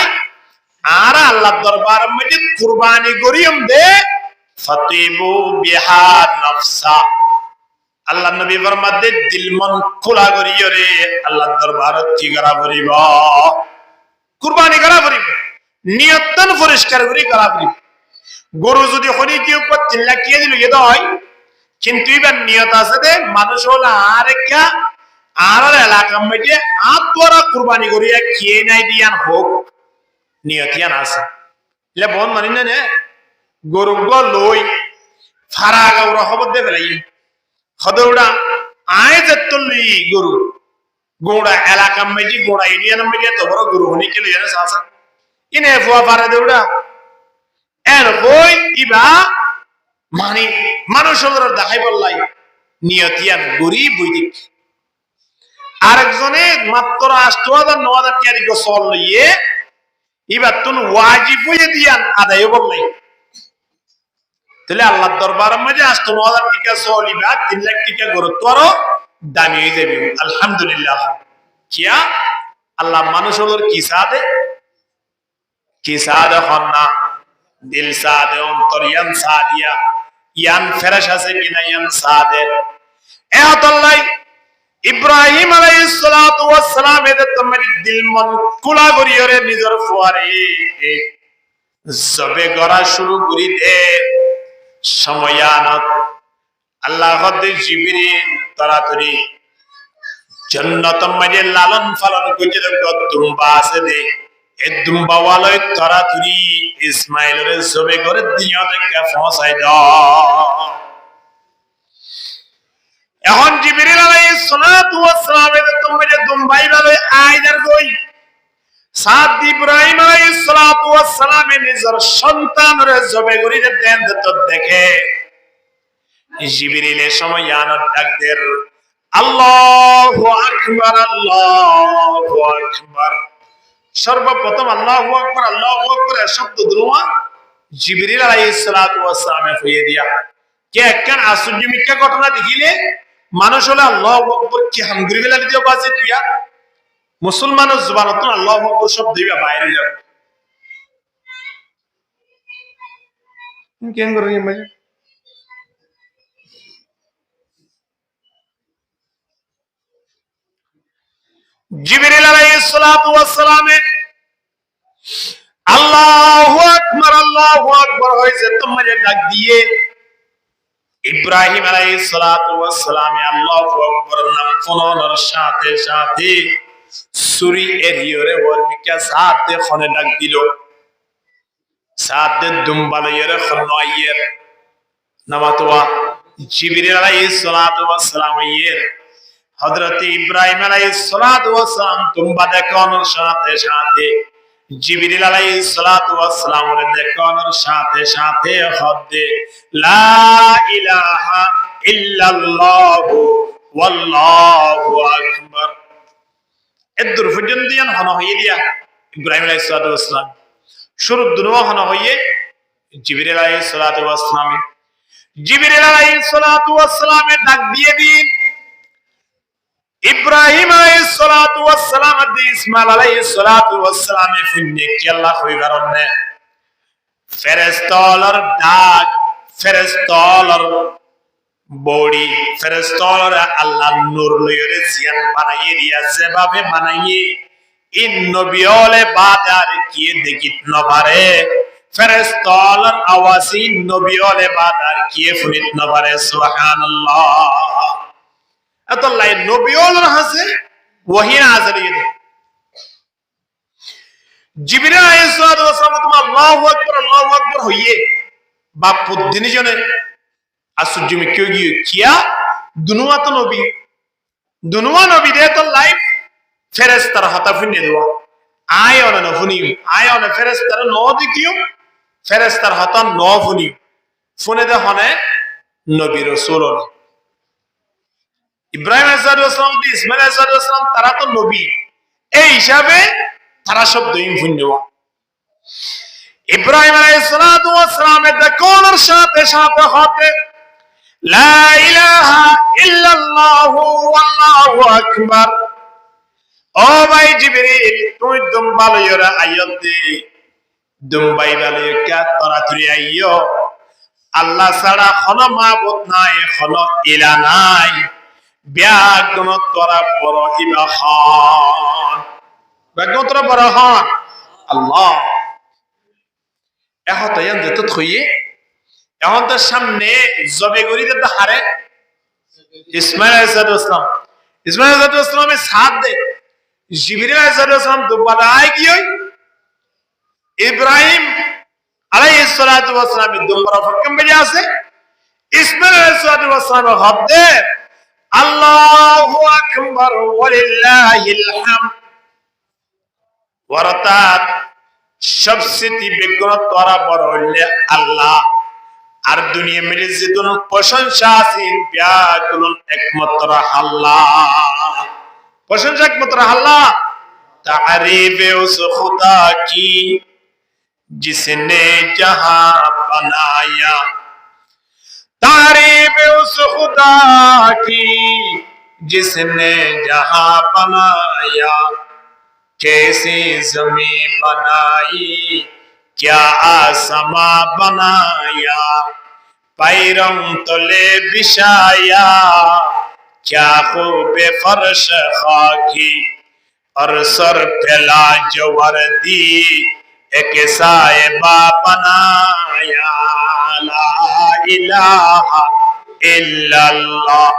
Speaker 1: আর আল্লাহ দরবারের মধ্যে কুরবানি করিম দে ফাতিবু বিহা নফসা আল্লাহ নবী ফরমাতে দিল মন খোলা করিও রে আল্লাহ দরবারত কি করা করিব কুরবানি করা করিব নিয়তন পরিষ্কার করি করা করিব গরু যদি হরি কি উপর 3 লাখ কি দিল এ হয় কিন্তু এবার নিয়ত আছে দে মানুষ হলো আর একটা আর এলাকা মধ্যে আত্মরা কুরবানি করিয়া কে নাই দিয়ান হোক নিয়তিয়ান আছে লে বন মানি না গরু লই ফারা গৌর খবর দে ফেলাই খদৌড়া আয় যেতলি গরু গোড়া এলাকা মেজি গোড়া এরিয়ান মেজি তো বড় গরু হনি কে লইয়া সাসা ইনে ফুয়া ফারা দেউড়া এর কই ইবা মানে মানুষের দেখাই বললাই নিয়তিয়ান গরি বৈদিক আরেকজনে মাত্র ৮০০০ ৯০০০ টাকা গো চল লইয়ে এবার তুন ওয়াজিব হয়ে দিয়ান আদায় বললাই তাহলে আল্লাহর দরবারের মধ্যে ৮০০০ টাকা চলিবা ৩ লাখ টাকা গুরুত্ব আরো দামি হয়ে যাবে আলহামদুলিল্লাহ কিয়া আল্লাহ মানুষের কি সাদে হন্না দিল সাদে অন্তর ইয়ান সাদিয়া ইয়ান ফেরেশ আছে কিনা ইয়ান সাদে এত আল্লাহ ইব্রাহিম আলাইহিস সালাতু ওয়াস সালাম এর তোমার দিল মন কুলা করিয়রে নিজের ফুয়ারে জবে গড়া শুরু করি দে সময়ানত আল্লাহ হদে জিবরিল তাড়াতাড়ি জান্নাতের মধ্যে লালন পালন করতে দুম্বা আছে দে এই দুম্বা ওয়ালাই তাড়াতাড়ি ইসমাইলের জবে করে দুনিয়া থেকে পৌঁছাই দাও এখন জিবরিল আলাইহিস সালাতু ওয়াস সালাম এর তোমরা দুম্বাই ভালো আইদার কই সাদ ইব্রাহিম আলাইহিস সালাতু ওয়াস সালাম নিজের সন্তানরে জবে করে দেন তো দেখে জিবরিলের সময় আনার ডাক দের আল্লাহু আকবার, আল্লাহু আকবার। সর্বপ্রথম আল্লাহু আকবার, আল্লাহু আকবার এর শব্দ দুরুয়া জিবরিল আলাইহিস সালাতু ওয়াস সালামে হইয়ে দিয়া কে একখান আশ্চর্য মিথ্যা ঘটনা দেখিলে মানুষ হলে আল্লাহু আকবার কি হামদুলিল্লাহ দিয়ে বাজে তুইয়া মুসলমানের জবানত আল্লাহু আকবার শব্দ দিবা বাইরে যাবে কেন করে ভাই জিবরিল আলাইহিস সালাতু ওয়াস সালামে আল্লাহু আকবার, আল্লাহু আকবার হইছে তোমারে ডাক দিয়ে ইব্রাহিম আলাইহিস সালাতু ওয়াস সালামে আল্লাহু আকবার নাম ফোনের সাথে সাথে সুরি এরিয়রে ওরমিকা সাথে খনে ডাক দিল সাথে দুম্বালয়ের খনয়ের নামাতোয়া জিবরিল আলাইহিস সালাতু ওয়াস সালামের হযরত ইব্রাহিম আলাইহিস সালাতু ওয়াস সালাম তুম্বা দেখানোর সাথে সাথে জিবরিল আলাইহিস সালাতু ওয়াস সালামের দেখানোর সাথে সাথে হদে লা ইলাহা ইল্লাল্লাহু ওয়াল্লাহু আকবার এদুর পর্যন্ত ইয়ান হন হইয়ে দিয়া ইব্রাহিম আলাইহিস সালাতু ওয়াস সালাম শুরু দুনো হন হইয়ে জিবরিল আলাইহিস সালাতু ওয়াস সালাম জিবরিল আলাইহিস সালাতু ওয়াস সালামের ডাক দিয়ে দিন ইব্রাহিম আলাইহিস সালাতু ওয়াস সালাম আদি ইসমাইল আলাইহিস সালাতু ওয়াস সালামে ফুন্নে কি আল্লাহ কইবার না ফেরেশতার ডাক ফেরেশতার বডি ফেরেশতার আল্লাহ নূর লইরে জিয়ান বানাইয়ে দিয়েছে ভাবে বানাইয়ে ইন নবিয়লে বাদার কি দেখিত না পারে ফেরেশতার আওয়াজি নবিয়লে বাদার কি ফুনিত না পারে সুবহানাল্লাহ আল্লাহ নবিয়লের হাসে ওহী নাযিল দে জিবরিল আলাইহিস সালাতু ওয়াস সালাম তোমা আল্লাহু আকবার হইয়ে বাপ দিনে জনে আশ্চর্য মিক্কিও গিয়ে কিয়া দুনুয়া তো নবী দুনুয়া নবী দে তো লাইফ ফেরেশতার হাতা ফুনিয়ে দেওয়া আয়ন না ফুনি আয়ন ফেরেশতার ন দেখিও ফেরেশতার হাতা ন ফুনি ফোনে দে হনে নবী রাসূল ইব্রাহিম আলাইহিস সালাম ইসমাইল আলাইহিস সালাম তারা তো নবী এই হিসাবে তারা সব দইন ফুনিয়া ইব্রাহিম আলাইহিস সালামের দেখানোর সাথে সাথে হতে লা ইলাহা ইল্লাল্লাহু ওয়াল্লাহু আকবার ও ভাই জিবরিল তুই দুম্বালয়রা আয়াত দে দুম্বাই বালয় কা তাড়াতাড়ি আইয়ো আল্লাহ ছাড়া কোনো মাবুদ নাই কোনো ইলা নাই ব্যাগন তোরা বড় ইবাহান ব্যাগন তোরা বড় হন আল্লাহ এখন তো ইয়ান যেত থইয়ে এখন তো সামনে জবে গরিতে তো হারে ইসমাইল আলাইহিস সালাম ইসমাইল আলাইহিস সালামের সাথ দে জিবরিল আলাইহিস সালাম দুবালা আই গিয়ে ইব্রাহিম আলাইহিস সালাতু ওয়াস সালামের দুমরা ফকম বেজে আছে ইসমাইল আলাইহিস সালাম হদে আল্লাহু আকবার ওয়ালিল্লাহিল হামদ ওয়ারাতাত সবচেয়ে বেগুন তোরা বড় হইলে আল্লাহ আর দুনিয়া মেরে যে কোন প্রশংসা আছে ব্যাকুল একমাত্র আল্লাহ প্রশংসা একমাত্র আল্লাহ तारीफ उस खुदा की जिसने जहां बनाया तारीफ उस खुदा की जिसने जहां बनाया कैसी जमीन बनाई क्या आसमां बनाया पैरों तले बिछाया क्या खूब फर्श खाकी और सर फैला जो वर्दी एक साहिबा बनाया ला इलाहा इल्लल्लाह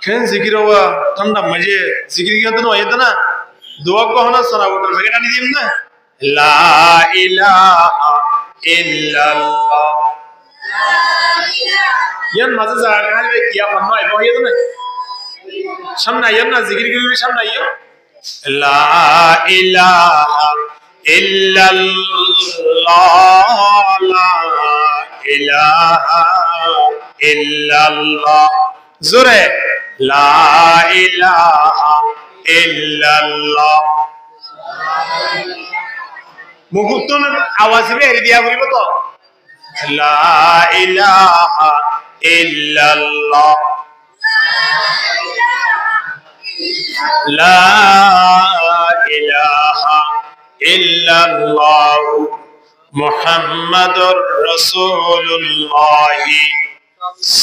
Speaker 1: खेन जिक्र हुआ ठंडा मजे जिक्र किया तो आया था ना दुआ को होना सुना वो तो फकीर नहीं दिया ना ला इलाहा इल्लल्लाह यार मजे से आगे हाल में किया बनना है वो ये तो ना सामने आया ना जिक्र की भी सामने आया ला इलाहा इल्लल्लाह ला इलाहा इल्लल्लाह জোরে লা ইলাহা ইল্লাল্লাহ। মুখুতন আওয়াজ বের দিয়া বলিব তো লা ইলাহা ইল্লাল্লাহ লা ইলাহা ইল্লাল্লাহ মুহাম্মাদুর রাসূলুল্লাহ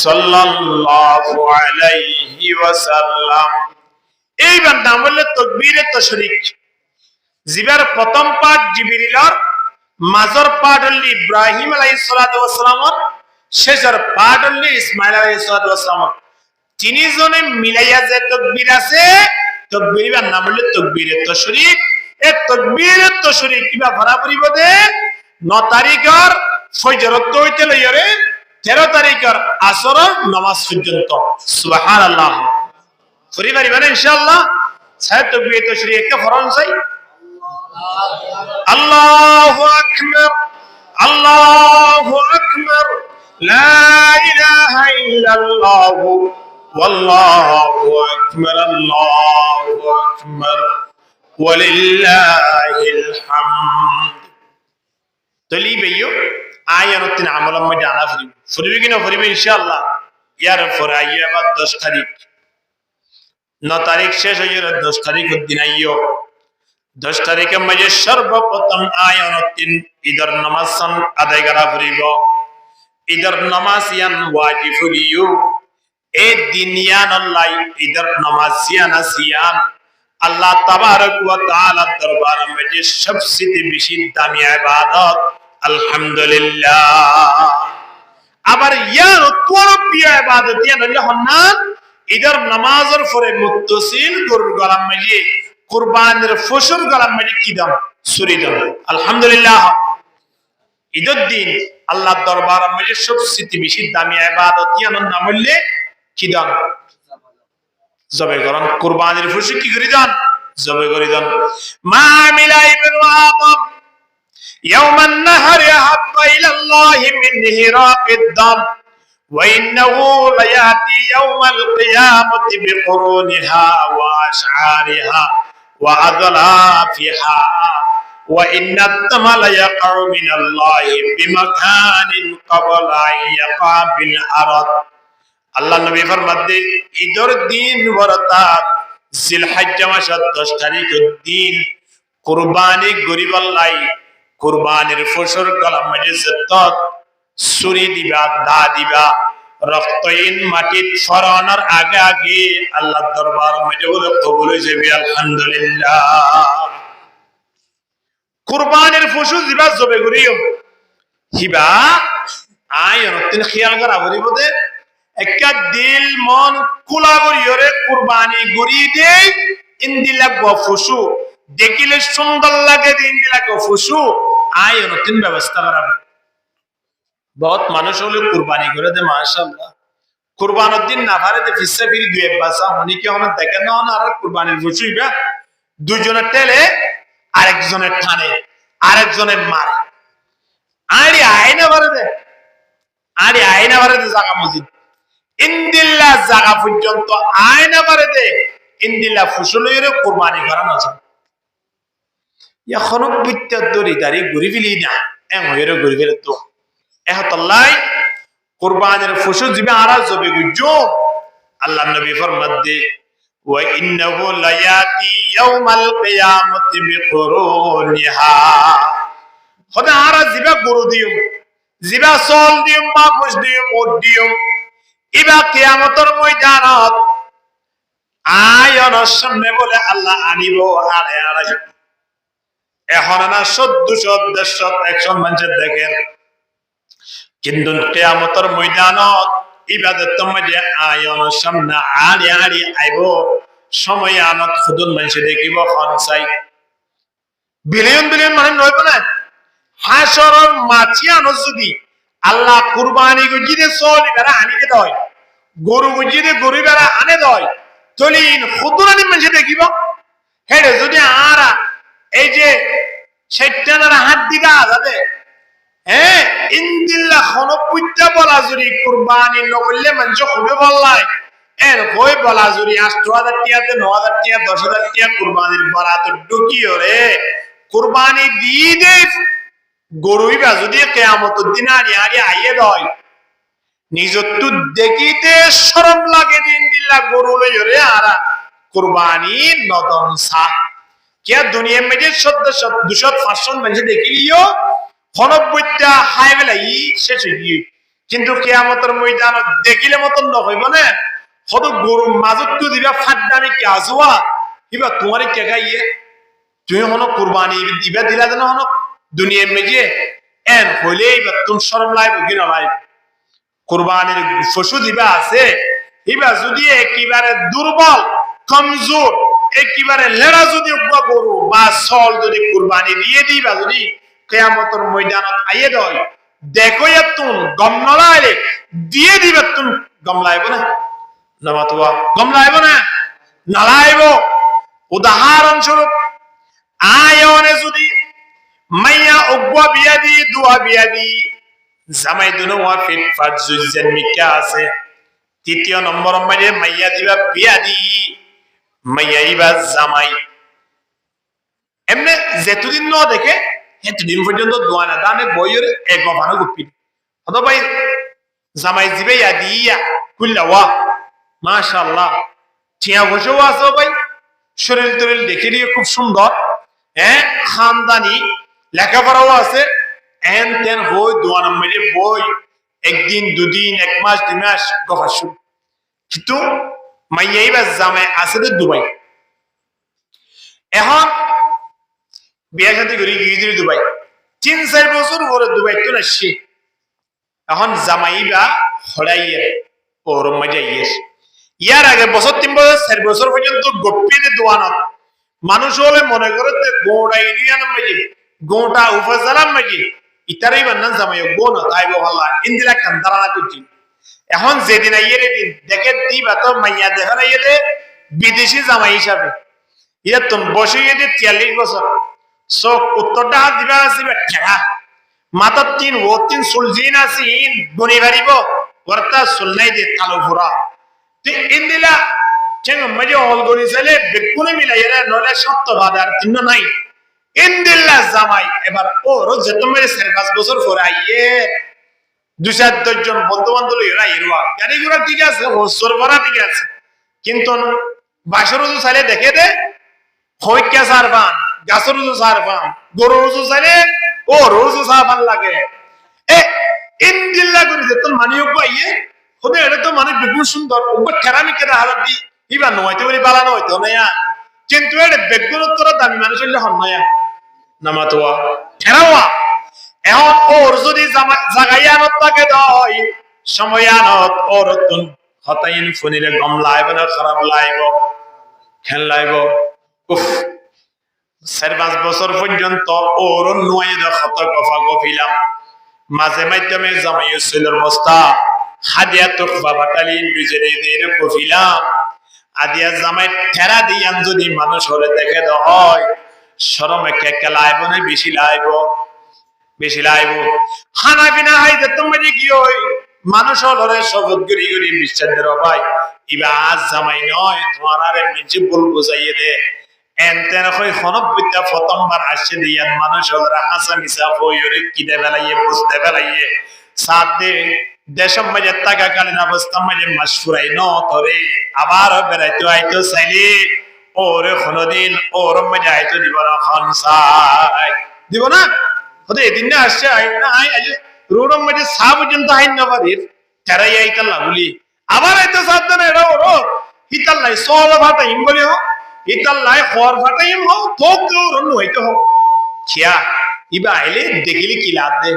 Speaker 1: সাল্লাল্লাহু আলাইহি ওয়াসাল্লাম। এইবার নাম বললে তাকবীরে তাশরীক। জিবার প্রথম পাঠ জিবরিলের, মাঝর পাঠ হল ইব্রাহিম আলাইহিস সালাতু ওয়াস সালাম, শেষের পাঠ হল ইসমাঈল আলাইহিস সালাতু ওয়াস সালাম। তিনজনে মিলাইয়া যে তাকবীর আছে, তাকবীরের নাম হল তাকবীরে তাশরীক। এই তাকবীরে তাশরীক কিবা বরাবরি বদে 9 তারিখের ফজরত হইতে লইরে 13 তারিখের আসর নামাজ পর্যন্ত। সুবহানাল্লাহ। পরিবারি মানে ইনশাআল্লাহ সাহেব তাকবীরে তাশরীক কে ফরজ চাই। আল্লাহু আকবার আল্লাহু আকবার লা ইলাহা ইল্লাল্লাহ ওয়াল্লাহু আকবার আল্লাহু আকবার ওয়ালিল্লাহিল হামদ। তলি বেয়ো আয়ানতিন আমলম মধ্যে আনা ফুরিবে কিনা ফুরিবে ইনশাআল্লাহ। ইয়ার পরে আইয়া 10 তারিখ, 9 তারিখ শেষ হয়ে 10 তারিখ দিন আইয়ো। 10 তারিখের মাঝে সর্বপ্রথম আয়ানতিন ঈদের নামাজ আদায় করা ফুরিব। ঈদের নামাজ ইয়ান ওয়াজিব ফুরিও। এই দিন ইয়ান আল্লাহ ঈদের নামাজ ইয়ান আসিয়ান আল্লাহ তাবারক ওয়া তাআলার দরবারে মাঝে সবচেয়ে বেশি দামি ইবাদত আলহামদুলিল্লাহ। আবার ইয়ার তোর প্রিয় ইবাদত ইয়ান হলো ঈদের নামাজের পরে মুত্তাসিল গরুর গলার মাঝে কুরবানির ফসল গলার মাঝে কি দাম ছুরি দাম আলহামদুলিল্লাহ। ঈদের দিন আল্লাহর দরবারে মাঝে সবচেয়ে বেশি দামি ইবাদত ইয়ান নাম হইলে কি দাম জবে করেন। কুরবানির ফসল কি করে দান জবে করে দান। মা মিলা ইবনে আদম يوم النهر أحب إلى الله من هراق الدم وإنه ليأتي يوم القيامة بقرونها وأشعارها وأظلافها وإن الدم ليقع من الله بمكان قبل أن يقع بالأرض। আল্লাহ নবী ফরমাতে ঈদের দিন বরতাত জিলহজ্জা মাসের 10 তারিখের দিন কুরবানি গরিব আল্লাহ কুরবানির ফসল গলার মাঝে যত ছুরি দিবা দা দিবা রক্তহীন মাটিত ফরানোর আগে আগে আল্লাহর দরবার মাঝে বলে কবুল হয়ে যাবে আলহামদুলিল্লাহ। কুরবানির ফসল দিবা জবে করিও হিবা আয় অনতিন খেয়াল করা বলিব দে একটা দিল মন কুলা করিয়রে কুরবানি গরি দে ইন্দিলা গফসু দেখিলে সুন্দর লাগে ইন্দিলা গফসু আয় নতুন ব্যবস্থা করা। বহুত মানুষ হলে কুরবানি করে দে মাশাআল্লাহ। কুরবানের দিন না পারে দে ফিসা ফিরি দুই বাসা অনেকে অনেক দেখেন না আর কুরবানির ফসুইবা দুইজনের টেলে আরেকজনের টানে আরেকজনের মারে আরে আয়না পারে দে আরে আয়না পারে দে জায়গা মসজিদ ইন্দিল্লা জায়গা পর্যন্ত আয়না পারে দে ইন্দিল্লা ফসলের কুরবানি করানো যায়। এখনো বুঝতে দড়ি ঘুরি ফেলি না এমন ঘুরি ফেলে তো এহতাল্লাই কুরবানির ফসল দিবে আর জবে গুজো। আল্লাহ নবী ফরমাতে ওয়া ইন্নাহু লায়াতি ইয়াউমাল কিয়ামতি বিকুরুনিহা। খোদা আর জিবা গরু দিও জিবা সল দিও মা মুজ দিও ওট দিও ইবা কিয়ামতের ময়দানত আয়নের সামনে বলে আল্লাহ আনিব আর এখন না 100-150 মানুষের দেখেন কিন্তু কিয়ামতের ময়দানত ইবাদত মাঝে আয়নের সামনে আড়ি আড়ি আইব সময় আনত খুদুন মানুষ দেখিব খনসাই বিলিয়ন বিলিয়ন মানুষ রইব না। হাসরের মাছি আনত যদি আল্লাহ কুরবানি গজিরে চলি বেড়া আনিকে দেয় গরু গজিরে গরু বেড়া আনে দেয় চলিন খুদুরানি মানুষ দেখিব হেডে যদি আরা এই যে ষাটটানার হাত দিগা যাবে হ্যাঁ ইন্দিল্লা খনপুইটা বলা যদি কুরবানি নকরলে মানুষ খুবই বললাই এর কই বলা জুড়ি 8,000 টিয়াতে 9,000 টিয়া 10,000 টিয়া কুরবানির বরাত ঢুকিও রে কুরবানি দিয়ে দে গরুই বা যদি কিয়ামতের দিন আড়ি আইয়ে দয় নিজত্তু দেখিতে শরম লাগে দিন দিল্লা গরু লই রে আরা কুরবানি নদন সা কে দুনিয়া মেজে 200-500 মানুষ দেখিলিও 90টা হাই বেলাই শেষ হই গিয়ে কিন্তু কিয়ামতের ময়দান দেখিলে মতন নহইব না হদ গরু মাজত্তু দিবা ফাড্ডানি কি আজওয়া কিবা তোমারে কে গাইয়ে তুমি হনো কুরবানি দিবা দিলা জানো হনো দুনিয়া মেজে এন হইলেই তুমি শরম লাগবে কি না লাগবে কুরবানির পশু দিবা আছে ইবা যদি একেবারে দুর্বল কমজোর একেবারে লেড়া যদি গরু বা সল যদি কুরবানি দিয়ে দিবা যদি কিয়ামতের ময়দানত আইয়ে দয় দেখো তুমি গম নলাইলে দিয়ে দিবা তুমি গম লাইব না নামাতুয়া গম লাইব না নালাইব উদাহরণ স্বরূপ আয়নে যদি মাইয়া উগবা বিয়া দি দুয়া বিয়া দি জামাই দুনো ওয়া ফিট ফাট জুজেন মিকা আছে তৃতীয় নম্বর মানে মাইয়া দিবা বিয়া দি মাইয়া ইবা জামাই এমনে যেতুদিন ন দেখে হেতুদিন পর্যন্ত দোয়া না দানে বইয়ের এক গভানো গুপি হতো ভাই জামাই দিবে ইয়া দিয়া কুল্লা ওয়া মাশাআল্লাহ টিয়া বসেও আছে ভাই শরীর তরিল দেখে দিয়ে খুব সুন্দর হ্যাঁ খানদানি লেখাপড়াও আছে এন তেন হই দোয়া নম্বরে বই একদিন দুদিন এক মাস 2 মাস গফা শুরু কিন্তু মাইয়াই বা জামাই আছে তো দুবাই এখন বিয়া শাদী করে গিয়ে দুবাই 3-4 বছর পরে দুবাই তো আসছে এখন জামাই বা হড়াইয়ে ওর মজা ইয়েস ইয়ার আগে বছর 3 বছর 4 বছর পর্যন্ত গোপিতে দোয়ানত মানুষ হলে মনে করে যে গোড়া ইউনিয়ন মাঝে গোটা উপজেলা মাঝে ইতারাই বান্না জামাই গো না তাই বলা ইন্দিরা কান্দারা করছি এখন যেদিন আইয়ে দিন দেখে দিবা তো মাইয়া দেখা আইয়ে দে বিদেশি জামাই হিসাবে ইয়া তুমি বসে গিয়ে 43 বছর সব উত্তরটা দিবা আসিবে ঠেকা মাথা 3 সুলজিন আসি বনি ভারিব ওরতা সুলনাই দে কালো ভরা তো ইন্দিলা চেঙ্গ মজে অল গনি চলে বেগুনে মিলাইরা নলে সত্য বাদার চিহ্ন নাই ইন্দিল্লা জামাই এবার ও রোজ তুমি 4-5 বছর পরে আইয়ে 2-4 জন বন্ধু বান্ধব এরা এরওয়া গাড়ি ঘোড়া ঠিক আছে হোসর ভরা ঠিক আছে কিন্তু বাসর রোজ চাইলে দেখে দে হইকা সারবান গাছর রোজ সারবান গরু রোজ চাইলে ও রোজ সারবান লাগে এ ইন্দিল্লা করে যে তোর মানিও পাইয়ে ওদের এটা তো মানে বেগুন সুন্দর ওপর ঠেরামি কেটে হাজার দি ইবা নয়তো বলি বালানো হইতো না কিন্তু এটা বেগুন তোরা দামি মানুষ হইলে হন নয়া নামাতোয়া ঠেরাওয়া এখন ওর যদি জাগাইয়ানত তাকে দয় সময়ানত ওর তুন হতাইন ফুনিলে গম লাইব না খারাপ লাইব খেল লাইব উফ 4-5 বছর পর্যন্ত ওর নয় ক্ষত গফা গফিলাম মাঝে মাধ্যমে জামাইয়ের ছেলের বস্তা হাদিয়া তো বাবাটালি দুজনে দিয়ে গফিলাম আদিয়া জামাই ঠেরা দিয়ান যদি মানুষ হলে দেখে হয় শরমে কে লাইব না বেশি লাইব খানা পিনা হাইতে তুমি কি হই মানুষ হলে শপথ গড়ি গড়ি বিশ্বাস দেব ভাই ইবা আজ জামাই নয় তোমার আরে মিজি বল বুঝাইয়ে দে এনতেন কই খনবিতা প্রথমবার আসছে দিয়ান মানুষ হলে হাসা মিসা কইরে কি দে বেলাইয়ে বুঝতে বেলাইয়ে সাথে দেশম মাঝে টাকা কালীন অবস্থা মাঝে মাসফুরাই ন তোরে আবার বেড়াইতে আইতো চাইলে ওরে কোনদিন ওর মাঝে আইতো দিব না খনসাই দিব না ওদের এদিন না আসছে আই না আই আজ রোডম মাঝে সা পর্যন্ত আইন না বাড়ির তারাই আইতাল্লা বলি আবার আইতো সাবধানে এরা ওরো হিতাল্লাই সল ভাটা ইম বলি হো হিতাল্লাই খর ভাটা ইম হো থোক তো রন হইতো হো খিয়া ইবা আইলে দেখিলি কি লাভ দে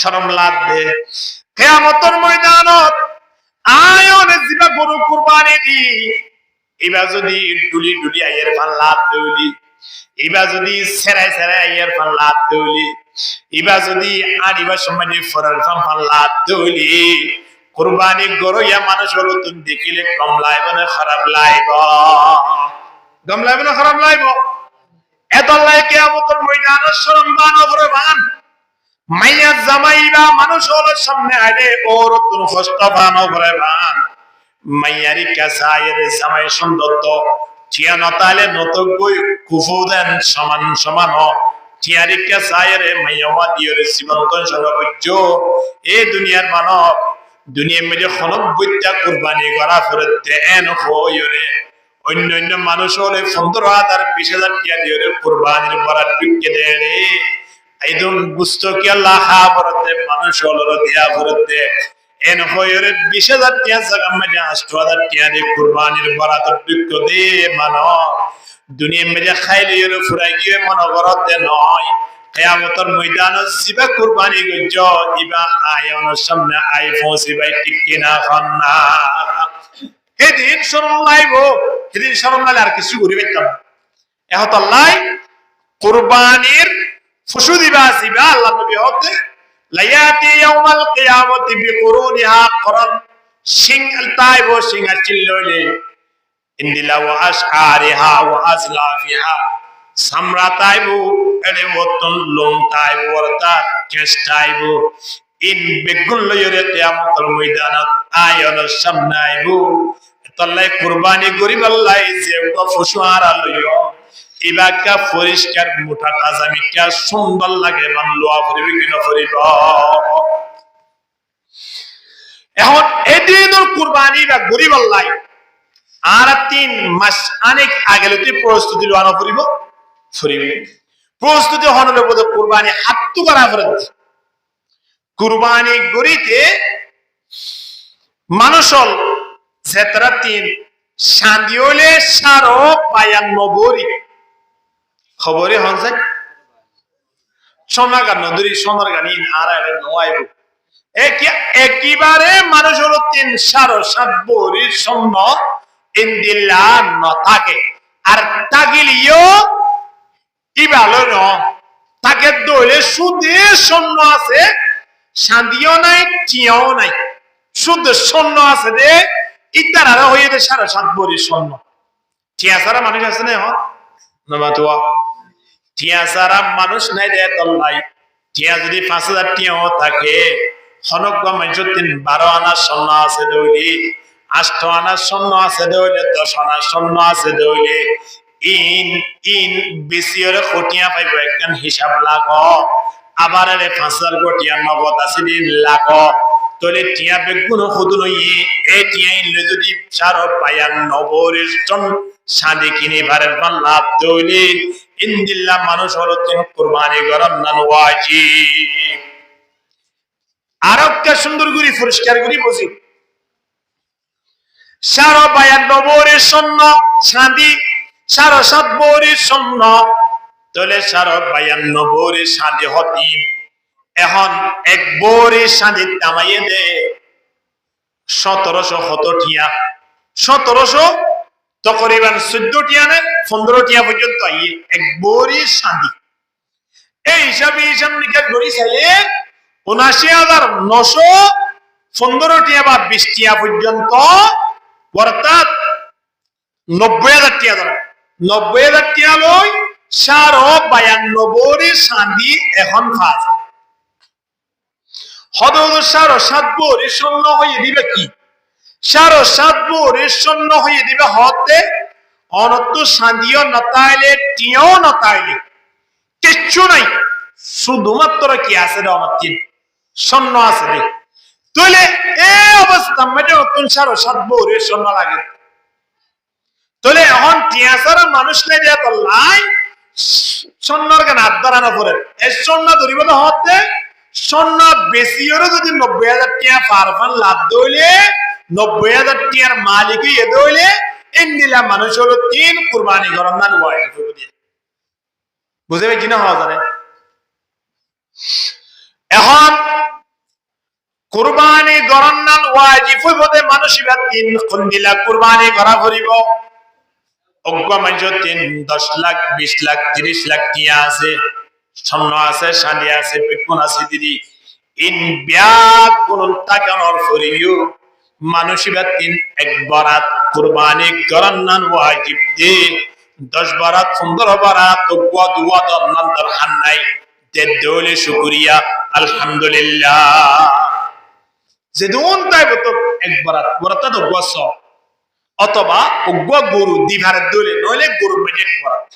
Speaker 1: শরম লাগবে কিয়ামতের ময়দানত আয়নে জিবা গরু কুরবানি দি এবা যদি ডুলি ডুলি আইয়ের ফান লাভ দেউলি এবা যদি সেরাই সেরাই আইয়ের ফান লাভ দেউলি এবা যদি আদিবা সমাজে ফরার ফান লাভ দেউলি কুরবানি গরু ইয়া মানুষ হলো তুমি দেখিলে কম লাইব না খারাপ লাইব কম লাইব না খারাপ লাইব এত লাই কিয়ামতের ময়দানত শরম বান ওপরে বান মাইয়া জামাইরা মানুষ হলো সামনে আইলে ওর তুন ফস্তা বানো ভরে বান মাইয়ারি কাসায়ের জামাই সুন্দর টিয়া নতালে নতগই কুফুদেন সমান সমান টিয়ারি কাসায়ের মাইয়াওয়া দিয়র সীমন্ত সর্বজ্ঞ এ দুনিয়ার মানব দুনিয়ার মধ্যে খনক বইটা কুরবানি করা ফরতে এন হইরে অন্য মানুষ হলে 15,000 20,000 টিয়া দিয়রে কুরবানির বরাত বিকে দেয় রে আইদম বুঝতো কি আল্লাহ হা ফরতে মানুষ হলো দিয়া ফরতে এন হইরে 20,000 টিয়া জায়গা মধ্যে 8,000 টিয়া দিয়ে কুরবানির বরাত বিকে দে মানব দুনিয়ার মধ্যে খাইলে ইরে ফুরাই গিয়ে মনগরতে নয় কিয়ামতের ময়দানে সিবা কুরবানি গজ্জ ইবা আয়নের সামনে আই পৌঁছিবাই ঠিক কিনা খান্না সেদিন শরম লাইব সেদিন শরম লাইলে আর কিছু করিবে না এহত আল্লাহ কুরবানির পশু দিবা সিবা আল্লাহ নবী হতে লায়াতি ইয়াউমাল কিয়ামতি বিকুরুনিহা করন সিং তাইব সিং চিল্ললে ইন্দিলা ওয়া আশআরিহা ওয়া আজলাফিহা সামরা তাইবু এলে মতন লোম তাইবু ওরতা চেষ্টাইবু ইন বেগুন লয়রে কিয়ামতের ময়দানত আয়নের সামনে আইবু তল্লাই কুরবানি গরিব আল্লাহ যে পশু আর লইও ইবাকা পরিষ্কার মোটা তাজা মিটা সুন্দর লাগে বানলোয়া করিবে কিনা করিব এখন এদিনের কুরবানি বা গরিব আল্লাহ আর 3 মাস অনেক আগে লতে প্রস্তুতি লওয়া করিব ফরিবে প্রস্তুতি হনলে বলে কুরবানি হাত্তু করা ফরজ কুরবানি গরিতে মানুষল যেতরা 3 শান্দিওলে সারো 52 বরি খবরে হনছে সোনাগান নদী সোনারগানি আর আরে নয়াইব একিবারে মানুষ হলো 3 সারো 7 বরি স্বর্ণ ইন্দিল্লা ন থাকে আর তাগিলিও ইবালো ন তাকে দইলে সুদে স্বর্ণ আছে শান্তিও নাই টিয়াও নাই শুদ্ধ স্বর্ণ আছে দে ইতারা হয়ে দে 7.5 বরি স্বর্ণ টিয়া সারা মানুষ আছে না হ্যাঁ নমাতুয়া টিয়া সারা মানুষ নাই দে তল্লাই টিয়া যদি 5,000 টিয়াও থাকে হনকবা মানুষ 12 আনা স্বর্ণ আছে দইলি 8 আনা স্বর্ণ আছে দইলে 10 আনা স্বর্ণ আছে দইলে ইন বেশিরে খটিয়া পাইব একখান হিসাব লাগো আবার 5,000 কোটিয়া নগদ আছে দিন লাগো তলে টিয়া বেগুন খুদুন এই টিয়া ইলে যদি 452 টন সাদে কিনে ভারের পান লাভ দইলে ইনদিল্লাহ মানুষ হলো কুরবানি করার নান ওয়াজিব আর একটা সুন্দর করে পরিষ্কার করে বুঝি 52 স্বর্ণ সাদি 7.5 বরি স্বর্ণ তলে 52 বরি সাদি হতি এখন 1 বরি সাদি দামাইয়ে দে 1700 টিয়া 1700 তকরিবান 14 টিয়া না 15 টিয়া পর্যন্ত আইয়ে 1 বরি সাদি এই হিসাব নিকাশ করি চাইলে 79,915 টিয়া বা 20 টিয়া পর্যন্ত অর্থাৎ 90,000 টিয়া ধরা 90,000 টিয়া লই 52 সান্দি এখন ফাজ হদল 7.5 বরি স্বর্ণ হয়ে দিবে কি 7.5 বরি স্বর্ণ হয়ে দিবে হতে অনত সান্দিও নতাইলে টিয়াও নতাইলে কিচ্ছু নাই শুধুমাত্র কি আছে রে অনত স্বর্ণ আছে রে তাহলে এই অবস্থা মধ্যে নতুন 7.5 বরি স্বর্ণ লাগে তাহলে এখন টিয়াসারা মানুষ নাই দেয়া তো লাই স্বর্ণর কেন হাত ধরানো পরে এই স্বর্ণ ধরিব না হতে স্বর্ণ বেশি হলে যদি 90,000 টিয়া পারফান লাভ দইলে 90,000 টিয়ার মালিক এ দইলে ইন্দিলা মানুষ হলো 3 কুরবানি করার নান ওয়াজিব দিয়ে বুঝে পাই কিনা হওয়া যায় এখন কুরবানি করার নান ওয়াজিব হইবতে মানুষ ইবা 3 কুন্দিলা কুরবানি করা করিব অজ্ঞ মানুষ 10 লাখ 20 লাখ 30 লাখ টিয়া আছে স্বর্ণ আছে শালি আছে বেগুন আছে দিদি ইন ব্যাগ কোন টাকানোর ফরিও মানুষ ইবা 1 বারাত কুরবানি করার নান ওয়াজিব দে 10 বারাত 15 বারাত অজ্ঞ দুয়া দন্নান দরহান নাই তে দৌলে শুকরিয়া আলহামদুলিল্লাহ যে দুন তাই বতো একবার বরাত তো গোস অথবা উগ্র গরু দিভারে দলে নইলে গরু মেজে বরাত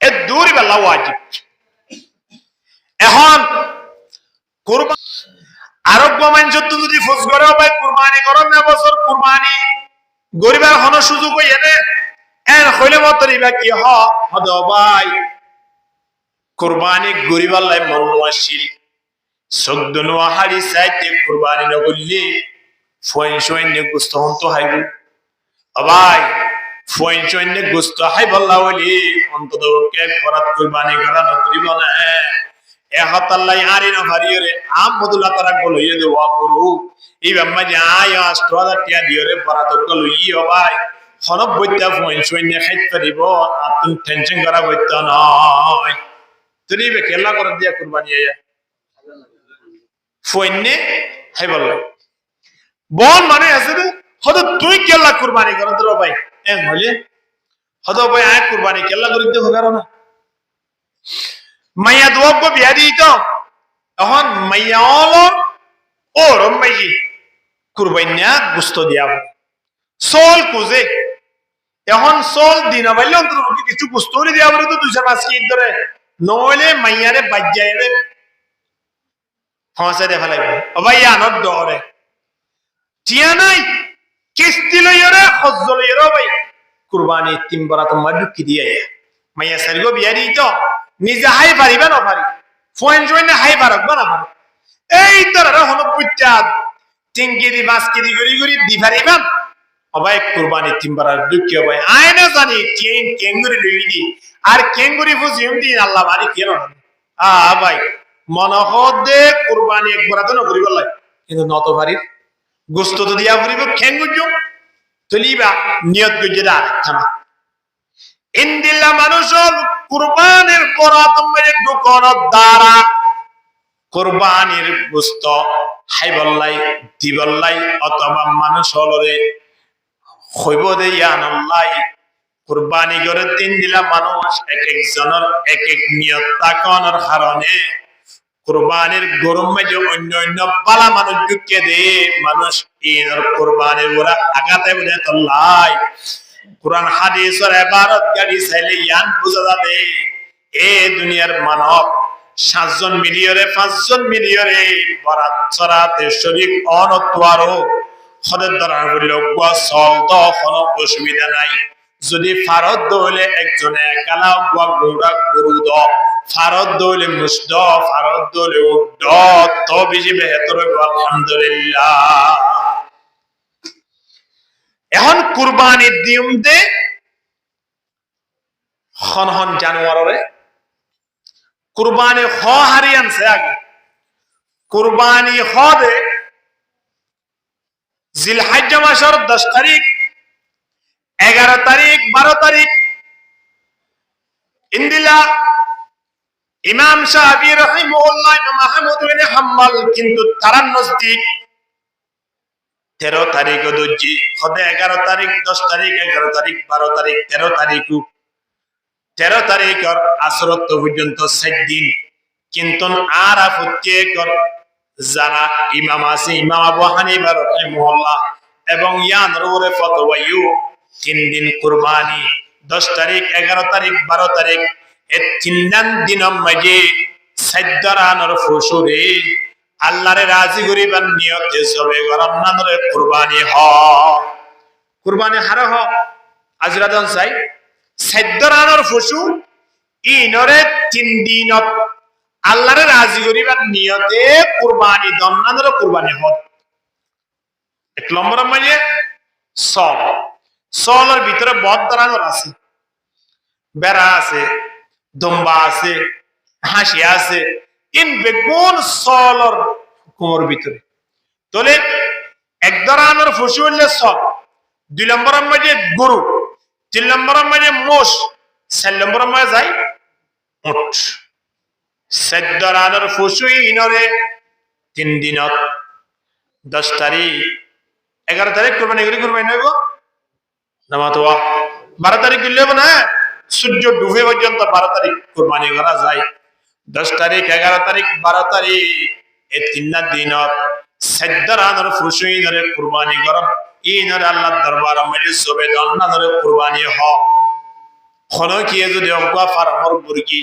Speaker 1: এ দূরি বেলা ওয়াজিব এখন কুরবান আরব মানুষ যদি ফুস করে ভাই কুরবানি করেন না বছর কুরবানি গরিবের হন সুযোগ হইয়ে নে এন হইলে মতরিবা কি হদ ভাই কুরবানি গরিবার লাই মন ওয়াসিল সগদনো হাড়ি সাইতে কুরবানি না করলে ফয়েন সৈন্য গুস্ত হন্ত হাইব ভাই ফয়েন সৈন্য গুস্ত হাই বল্লা বলি অন্তত কে বরাত কুরবানি করা না করিব না এ হতাল্লাই আরি না ভারিয়রে আম বদুলা তারা গল হইয়ে দেওয়া করু এই বাম্মা যে আয় 8000 টাকা দিয়রে বরাত গল ইও ভাই খনব বইতা ফয়েন সৈন্য খাইত পারিব আপনি টেনশন করা বইতা নয় তুই বে খেলা করে দিয়া কুরবানি আয়া ফয়েন্নে হাই বললা বল মানে আছে রে হদ তুই কেলা কুরবানি কর তোর ভাই এম হলে হদ ভাই আয় কুরবানি কেলা করে দিতে হবে না মাইয়া দোয়াব বিয়া দিই তো এখন মাইয়া হলো ও রম্মাইজি কুরবানিয়া গুস্ত দিয়া সোল কুজে এখন সোল দিনা বাইলে অন্তর কিছু গুস্ত হলে দিয়া বলে তো 200 কি ধরে নইলে মাইয়ারে বাজ্জায় রে ফাঁসে দেখা লাগবে ও ভাই আনন্দ ডরে টিয়া নাই কিস্তি লইরে খজ্জ লইরে ভাই কুরবানি তিনবার তো মাডুকি দিয়ে মাইয়া সারিগো বিয়ারি তো নিজে হাই পারিবা না পারি ফোন জয়েন হাই পারক না পারি এই তোরা হল পুচ্চা টিঙ্গিরি বাসকিরি গরি গরি দি পারিবা ও ভাই কুরবানি তিনবার দুঃখী ভাই আয়না জানি কেঙ্গুরি লই দি আর কেঙ্গুরি ফুজিম দিন আল্লাহ বাড়ি কেন ভাই মনহদে কুরবানি একবার তো না করিব লাগে কিন্তু নত ভারী গোস্ত তো দিয়া করিব খেঙ্গুজ তুলিবা নিয়ত গজরা থানা ইন্দিল্লা মানুষ কুরবানির করাত মেরে দোকান দ্বারা কুরবানির গোস্ত হাইবল্লাই দিবল্লাই অথবা মানুষ হলরে হইব দে ইয়ানাল্লাই কুরবানি করে তিন দিলা মানুষ এক একজনের এক এক নিয়ত তাকানোর কারণে কুরবানির গরম মাঝে অন্য অন্য পালা মানুষ ঢুকে দে মানুষ ইনর কুরবানির ওরা আগাতে বুঝে তল্লাই কুরআন হাদিসের ইবারত গাড়ি চাইলে ইয়ান বুঝা যাবে এ দুনিয়ার মানব 7 জন মিলিয়রে 5 জন মিলিয়রে বরাত চরাতে শরীক অনতওয়ারো খদের দরার বললে গোসল দ কোনো অসুবিধা নাই যদি ফারদ দলে একজনে একালা গোড়া গরু দ ফারদ দলে মুসদ ফারদ দলে উড তো বেশি বেহতর আলহামদুলিল্লাহ এখন কুরবানির দিম দে হন জানুয়ারে কুরবানি হ হারিয়ান সে আগে কুরবানি হ দে জিলহজ্জা মাসের 10 তারিখ 11 তারিখ 12 তারিখ ইন্দিলা ইমাম শাফি রাহিমাহুল্লাহ ইমাম আহমদ বিন হাম্বল কিন্তু তারান নজদিক 13 তারিখ দুজি খদে 11 তারিখ 10 তারিখ 11 তারিখ 12 তারিখ 13 তারিখ 13 তারিখের আসরত পর্যন্ত 7 দিন কিন্তু আর আপত্তি কর যারা ইমাম আছে ইমাম আবু হানিফা রাহিমাহুল্লাহ এবং ইয়ানর উপরে ফতোয়ায়ু 3 দিন কুরবানি 10 তারিখ 11 তারিখ 12 তারিখ এই 3 দিনের মাঝে সাইদারানর ফুসুরে আল্লাহরে রাজি করিবার নিয়তে সবে গরমনানরে কুরবানি হ কুরবানি হার হ আজরাদন চাই সাইদারানর ফুসু ইনরে 3 দিনত আল্লাহরে রাজি করিবার নিয়তে কুরবানি দন্নানরে কুরবানি হ এক নম্বর মাঝে সলের ভিতরে বদ দাঁড়ানোর আছে বেড়া আছে দম্বা আছে হাসি আছে ইন বেগুন সলর কোমর ভিতরে তোলে এক ধরনের ফসি হইলে সল 2 নম্বরের মাঝে গরু 3 নম্বরের মাঝে মোষ 4 নম্বরের মাঝে যাই উট 7 ধরনের ফসি ইনরে 3 দিনত 10 তারিখ 11 তারিখ কুরবানি নেব নামাতোয়া 12 তারিখ গেলে না সূর্য ডুবে পর্যন্ত 12 তারিখ কুরবানি করা যায় 10 তারিখ 11 তারিখ 12 তারিখ এই তিনটা দিনত সাদ্দারানোর ফুসুইনরে কুরবানি করব ইনরে আল্লাহর দরবার মধ্যে সবে দন্নারে কুরবানি হ খনো কি যদি অঙ্কা ফারমর বুরগি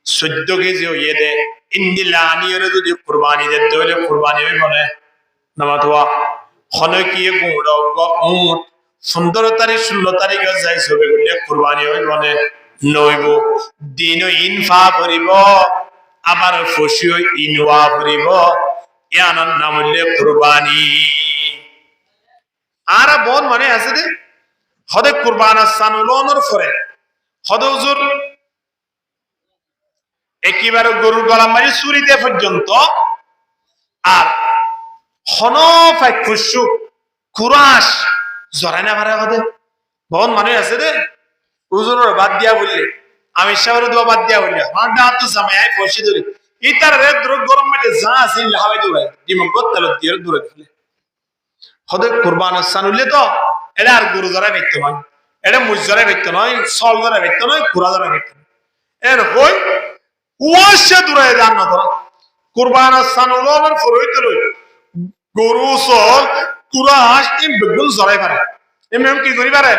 Speaker 1: 14 কেজি হইয়ে দে ইন্দিলা আনিয়রে যদি কুরবানি দে দলে কুরবানি হই বলে নামাতোয়া খনো কি গুড় উট সুন্দর তারিখ 16 তারিখে যাই সবে গলে কুরবানি হই বলে নইব দিন ইনফা করিব আবার ফুসি ইনওয়া করিব ইয়ানার নাম হইলে কুরবানি আর বোন মানে আছে দে হদে কুরবান সানুলনের ফরে হদে হুজুর একেবারে গরুর গলা মারি চুরি দিয়ে পর্যন্ত আর হনফাই খুশু কুরাস জরাই না পারে হদে বোন মানে আছে দে হুজুরের বাদ দিয়া বললে আমি শাহরে দোয়া বাদ দিয়া বললে আমার দাঁত তো জামাই আই ফসি ধরে ইতার রে দ্রুত গরম মেটে যা আছে লাহাই দৌড়ায় দিমক গত্তাল দিয়ে দূরে ফেলে হদে কুরবান সানুলে তো এটা আর গরু জরা ব্যক্তি নয় এটা মুজ জরা ব্যক্তি নয় সল জরা ব্যক্তি নয় কুড়া জরা ব্যক্তি নয় এর হই ওয়াশে দূরে যান না ধরা কুরবান সানুলের ফরইতে লই গরু সল কুড়া হাস ইম বেগুল জরাই পারে এমন কি করি পারে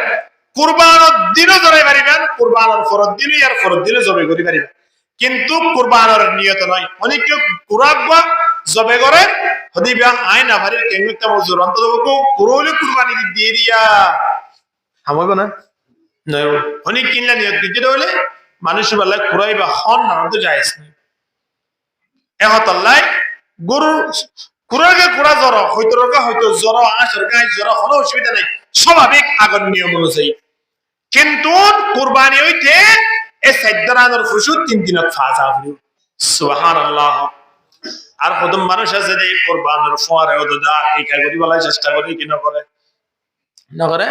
Speaker 1: কুরবানের দিনও জরাই পারিবেন কুরবানের ফরদ দিন আর ফরদ দিনে জবে করি পারিবেন কিন্তু কুরবানের নিয়ত নয় অনেক কুরাবা জবে করে হদিবা আই না পারি কেনটা মজুর অন্তত কুরলে কুরবানি দিয়ে দিয়া হামইব না নয় অনেক কিনলা নিয়ত দিতে হলে মানুষ বেলায় কুরাইবা হন না তো যায়স না এহতাল্লাই গরু কুরাকে কুরা জ্বর হয়তো জ্বর আসর গায়ে জ্বর হলো অসুবিধা নাই স্বাভাবিক আগর নিয়ম অনুযায়ী কিন্তু কুরবানি হইতে এই সাইদারানোর ফুসু 3 দিনত ফাজা হইল সুবহানাল্লাহ আর কদম মানুষ আছে যে কুরবানের ফরে ওদা আকিকা করি বলাই চেষ্টা করি কি না করে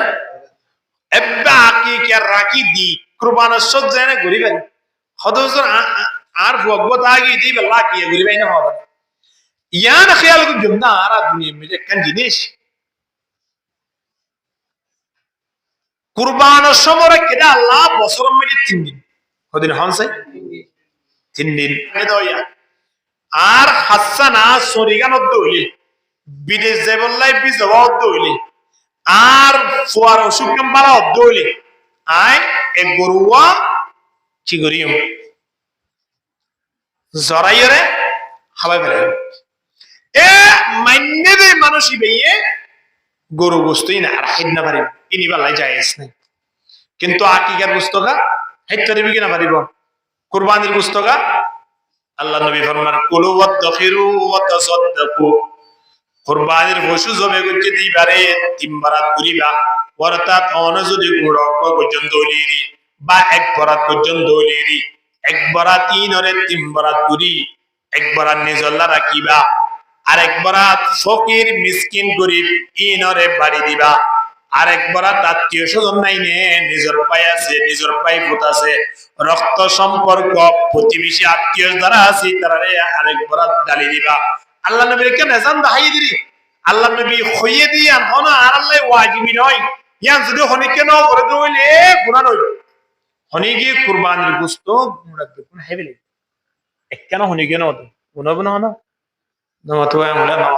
Speaker 1: এব্বা আকিকা রাখি দি কুরবানের সজ্জায় না গরিবেন হদজর আর ভগবত আগি দি বলা কি গরিবেন না হবে ইয়ান খেয়াল কর জমনা আর দুনিয়া মে কান জিনিস কুরবানের সময় কেডা আল্লাহ বছরের মধ্যে 3 দিন কদিন হনছে 3 দিন এদয়া আর হাসানা সরিগানত দইলি বিদেশ যাবলাই বিজওয়াত দইলি আর ফুয়ার অসুকম বালা দইলি আই এক গরুয়া কি করিম জরাইরে হাওয়াই ফেলে এ মাইন্নে দে মানুষই বেয়ে গরু গোস্তই না আর হাইদ না পারিব ইনি বালাই যায়স নাই কিন্তু আকিকার গোস্তগা হাইদ পারিবি কিনা পারিব কুরবানির গোস্তগা আল্লাহ নবী ফরমান কুলু ওয়াদখিরু ওয়া তাসাদদাকু কুরবানির পশু জবে গজে দিবারে তিনবারাত করিবা অর্থাৎ অন যদি গুড় পর্যন্ত হইলি বা এক বরাত পর্যন্ত হইলি এক বরাত 3 রে 3 বরাত করি এক বরাত নিজল্লা রাখিবা আর এক বরাত ফকির মিসকিন গরিব ইনরে বাড়ি দিবা আর এক বরাত আত্মীয় স্বজন নাই নে নিজের ভাই আছে নিজের ভাই পুত আছে রক্ত সম্পর্ক প্রতিবেশী আত্মীয় যারা আছে তারারে আরেক বরাত ডালি দিবা আল্লাহ নবী কেন জান দাহাই দিলি আল্লাহ নবী খইয়ে দিয়ান হনা আর আল্লাহ ওয়াজিবি নয় ইয়ান যদি হনি কেন করে দইলে গুনাহ নয় হনি কি কুরবানির গোশত গুনাহ কোন হেবিলে কেন হনি কেন গুনাহ গুনাহ না নমাতো আমলা না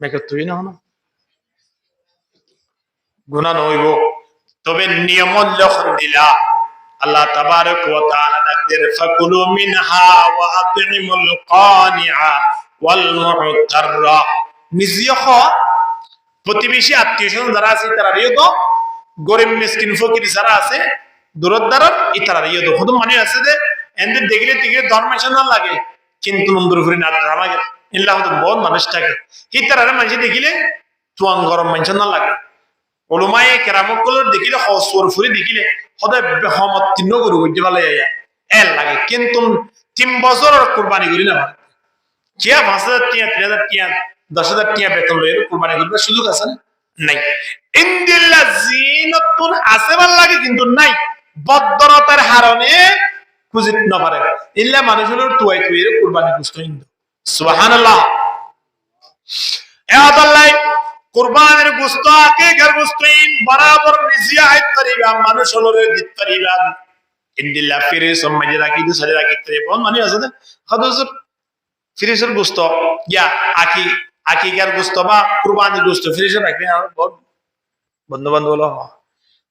Speaker 1: মেকে তুই না হনা গুনাহ নইব তবে নিয়ম লখন দিলা আল্লাহ তাবারক ওয়া তাআলা ডাকদের ফাকুলু মিনহা ওয়া আতইমুল কানিআ ওয়াল মুতাররা নিজিয়খ প্রতিবেশী আত্মীয়স্বজন যারা আছে তারা রিয়দ গরিব মিসকিন ফকির যারা আছে দূরদারত ইতারা রিয়দ খুদ মানে আছে যে এন্ড দেখলে দিকে ধর্মেশন না লাগে কিন্তু নন্দুর ঘুরে না আমাকে ইল্লাহ তো বহুত মানুষ থাকে ইতারা মানুষ দেখিলে তুয়াং গরম মেনশন না লাগে ওলমায়ে কেরামকগুলো দেখিলে হসর ফুরি দেখিলে সদায় বেহমত 3 গরু গজ্জে ভালো এল লাগে কিন্তু 3 বছর কুরবানি করি না কিয়া 5000 টিয়া 3000 টিয়া 10000 টিয়া বেতন লয়ে কুরবানি করবে সুযোগ আছে না নাই ইনদিল্লা জিনাতুন আছে ভাল লাগে কিন্তু নাই বদরতার হারণে খুঁজিত না পারে ইল্লা মানুষের তুই কুরবানি করতে ইন্দু সুবহানাল্লাহ এ আল্লাহ কুরবানির গোশত আকিকার গোশতইন বরাবর নিজিয়া হাইত করিবা মানুষ হলরে দিত করিবা ইনদিল্লাহ ফিরে সমাজে রাখি দু সালে রাখি তে কোন মানে আছে না হযরত ফ্রিজের গোস্ত ইয়া আকিকার গোস্ত বা কুরবানির গোস্ত ফ্রিজে রাখবে বন্ধু বান্ধব হলো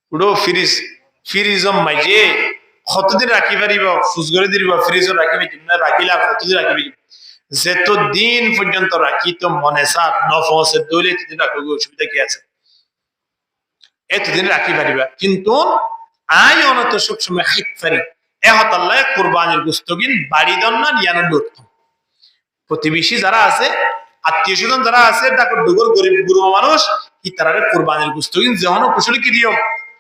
Speaker 1: পুরো ফ্রিজ মাইজে কতদিন রাখি পারিব ফুজ করে দিব ফ্রিজ রাখিবে না রাখিলা কতদিন রাখিবে যেত দিন পর্যন্ত রাখি তো মনে সাপ নফসে দলে এতদিন রাখবে অসুবিধা কি আছে এতদিন রাখি পারিবা কিন্তু আই অনত সবসময় খাইতে পারি এহত আল্লাহ কুরবানির গোস্ত কিন বাড়ি দন না নিয়ানো দূরত প্রতিবেশী যারা আছে আত্মীয় স্বজন যারা আছে তাকে ডুগর গরিব গুরু মানুষ কি তারা কুরবানির গোস্ত কিন যেমন কুশলী কি দিও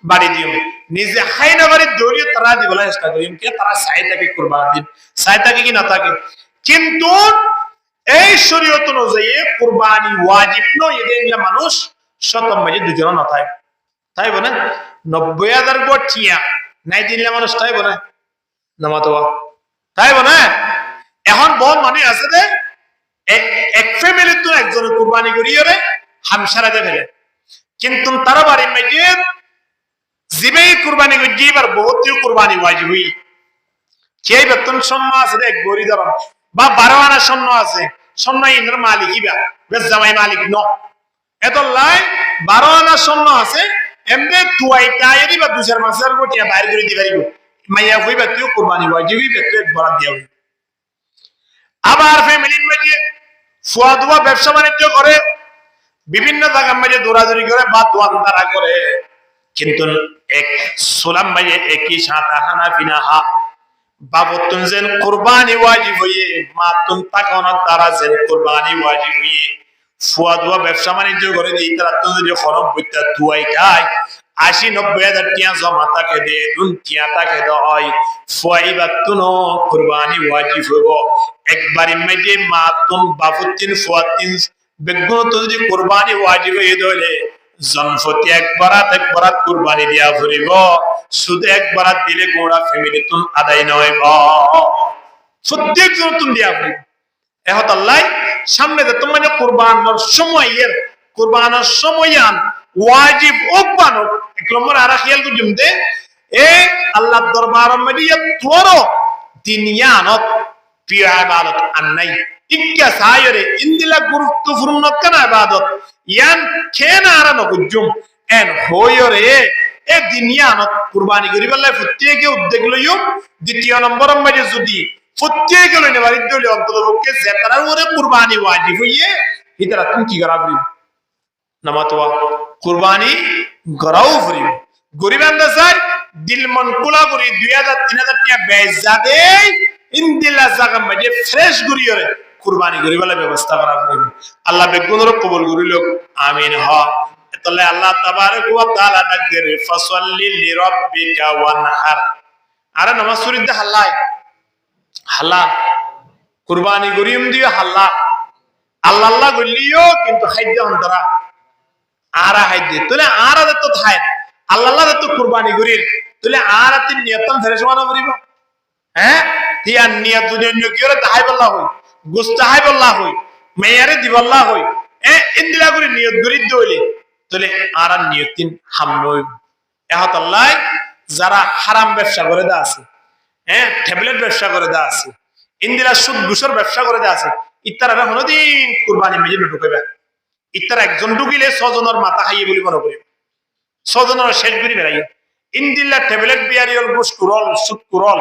Speaker 1: বাড়ি দিও নিজে খাই না বাড়ি দৌড়িয়ে তারা দিবলা চেষ্টা করি কে তারা চাই থাকে কুরবানি দিন চাই থাকে কি না থাকে কিন্তু এই শরীয়ত অনুযায়ী কুরবানি ওয়াজিব নয় এদের মানুষ শতম মাঝে দুজন না থাকে তাই বলে 90,000 গঠিয়া নাই দিলে মানুষ তাই বলে নামাতোয়া তাই বলে এখন বহু মানুষ আছে যে এক ফ্যামিলির তো একজনের কুরবানি করিয়ে রে হামসারা দে ফেলে কিন্তু তারা বাড়ির মাঝে জিবেই কুরবানি করি এবার বহুত কুরবানি ওয়াজিব হই কে বেতন সম্ম আছে এক গরি ধরন বা 12 আনা স্বর্ণ আছে স্বর্ণ ইন্দ্র মালিক ইবা বেশ জামাই মালিক ন এত লাই 12 আনা স্বর্ণ আছে এমনি তুই তাইরি বা 2-4 মাসের গটিয়া বাইরে করে দিবারিব মাইয়া হইবা তুই কুরবানি ওয়াজিব হইবে তুই বরাদ দিয়া হই আবার ফ্যামিলির মাঝে ফুয়াদুয়া ব্যবসা বাণিজ্য করে বিভিন্ন জায়গার মাঝে দৌড়াদৌড়ি করে বা দোয়ানদারা করে কিন্তু এক সোলাম মাঝে একই সাথে হানাফিনাহা বাবতুন যেন কুরবানি ওয়াজিব হইয়ে মাতুন তাকানোর দ্বারা যেন কুরবানি ওয়াজিব হইয়ে ফুয়াদুয়া ব্যবসা বাণিজ্য করে দিই তারা তো যদি খরব বইতা তুয়াই খায় 80-90,000 টিয়া জমা তাকে দে টিয়া তাকে দয় ফুয়াইবা তুনো কুরবানি ওয়াজিব হইব একবারই মেজে মাতুন বাবুতিন ফুয়াতিন বেগুন তো যদি কুরবানি ওয়াজিব হয়ে দলে জনফতি একবারাত কুরবানি দিয়া ফুরিব শুধু একবারাত দিলে গোড়া ফ্যামিলি তুন আদায় নয় প্রত্যেক জন তুন দিয়া ফুরিব এহত আল্লাহ সামনে যে তোমার কুরবানোর সময়ের কুরবানোর সময়ান ওয়াজিব ওবানো এক নম্বর আর খেয়াল করুন দে এ আল্লাহ দরবার মধ্যে তোর দুনিয়ানত প্রিয় ইবাদত আননাই ইক্কা সায়রে ইন্দিলা গুরুত্বপূর্ণ কেন ইবাদত ইয়ান কেন আর নগুজুম এন হয়রে এ দুনিয়ানত কুরবানি করিবাল্লাহ প্রত্যেকে উদ্যোগ লইও দ্বিতীয় নম্বর মধ্যে যদি প্রত্যেকে লইনে বাড়ি দলে অন্তর্ভুক্ত যে তার উপরে কুরবানি ওয়াজিব হইয়ে ইতারা তুমি কি করা করিব নামাতোয়া কুরবানি গরাও করিব গরিব আন্দাজ দিল মন কুলা করি 2,000-3,000 টাকা বেজাদে ইন্দিলা জায়গা মধ্যে ফ্রেশ গরিয়রে কুরবানি করিবালা ব্যবস্থা করা করিব আল্লাহ বেগুনর কবুল করিল আমিন হ তাহলে আল্লাহ তাবারক ওয়া তাআলা ডাকরে ফাসাল্লি লিরাব্বিকা ওয়ানহার আরে নামাজ পড়িতে হাল্লা কুরবানি করিম দিও হাল্লা আল্লাহ আল্লাহ গলিও কিন্তু খাদ্য অন্তরা আরা হাইদে তাহলে আরা তো থাই আল্লাহ আল্লাহ তো কুরবানি করির তাহলে আরা তিন নিয়তন ফেরেশ মানা করিব হ্যাঁ তিয়া নিয়ত যদি অন্য কি হলে তাহাই বল্লাহ হই গুস্তাহাই বল্লাহ হই মেয়ারে দিবল্লাহ হই ইন্দিলা করে নিয়ত করি দইলে তাহলে আরা নিয়তিন হামনই এহত আল্লাহ যারা হারাম ব্যবসা করে দা আছে ট্যাবলেট ব্যবসা করে দা আছে ইন্দিরা সুদ ঘুষের ব্যবসা করে দা আছে ইত্যারা কোনদিন কুরবানি মেজে ঢুকাইবা ইত্যারা একজন ঢুকিলে 6 জনের মাথা খাইয়ে বলি মনে করি 6 জনের শেষ করি বেড়াই ইন্দিল্লা ট্যাবলেট বিয়ারিয়ল ঘুষ কুরল সুদ কুরল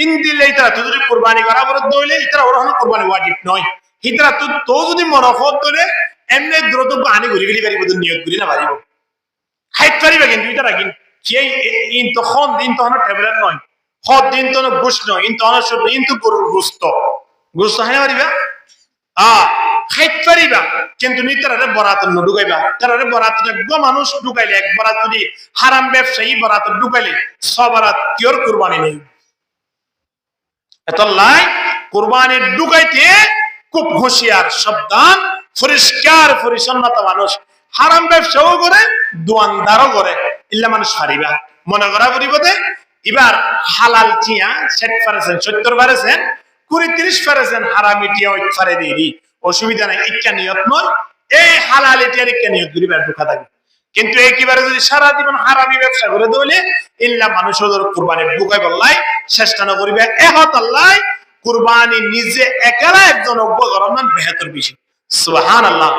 Speaker 1: ইন্দিল্লা ইত্যারা তুই যদি কুরবানি করা বড় দইলে ইত্যারা ওরা হলো কুরবানি ওয়াজিব নয় ইত্যারা তো যদি মনফত ধরে এমনি দ্রুত আনি ঘুরি ফেলি পারিব নিয়ত করি না পারিব খাইতে পারিবা কিন্তু ইত্যারা কিন্তু সেই ইন তখন দিন তখন ট্যাবলেট নয় হদ দিন তো ঘুষ নয় ইন তখন শুধু কিন্তু গরুর গুস্ত হয় না পারিবা খাইতে পারিবা কিন্তু নিতারে বরাত ঢুকাইবা তারে বরাত মানুষ ঢুকাইলে এক বরাত যদি হারাম ব্যবসায়ী বরাত ঢুকাইলে সবরাত কিওর কুরবানি নেই এত লাই কুরবানি ঢুকাইতে খুব হুঁশিয়ার সাবধান পরিষ্কার পরিচ্ছন্নতা মানুষ হারাম ব্যবসাও করে দোয়ানদারও করে ইল্লা মানুষ পারিবা মনে করা পরিবতে এবার হালাল চিয়া 60% 70% 20-30% হারামি টিয়া ওই ফারে দিই অসুবিধা নাই ইচ্ছা নিয়ত নয় এই হালাল এটির ইচ্ছা নিয়ত করিবার ঢোকা থাকে কিন্তু একেবারে যদি সারা জীবন হারামি ব্যবসা করে দইলে ইল্লা মানুষ ওদের কুরবানি ঢুকাই বললাই চেষ্টা না করিবে এহত আল্লাহ কুরবানি নিজে একালা একজন অজ্ঞ করার বেহতর বেশি। সুবহানাল্লাহ।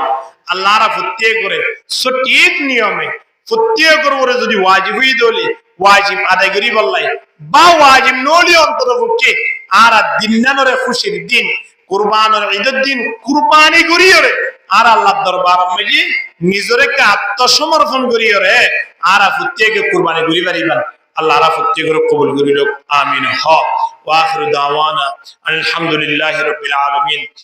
Speaker 1: আল্লাহরা ফুটিয়ে করে সঠিক নিয়মে ফুটিয়ে করে যদি ওয়াজিব হই দলে ওয়াজিব আদায় করি বললাই বা ওয়াজিব নলি অন্তরপক্ষে আর দিনানরে খুশির দিন কুরবানের ঈদের দিন কুরবানি করিয়রে আর আল্লাহর দরবার মধ্যে নিজরকে আত্মসমর্পণ করিয়রে আর ফুটিয়ে কুরবানি করি পারিবেন। আল্লাহ রাফতি করে কবুল করিল। আমিন। ওয়া আখিরু দাওয়ানা আলহামদুলিল্লাহি রাব্বিল আলামিন।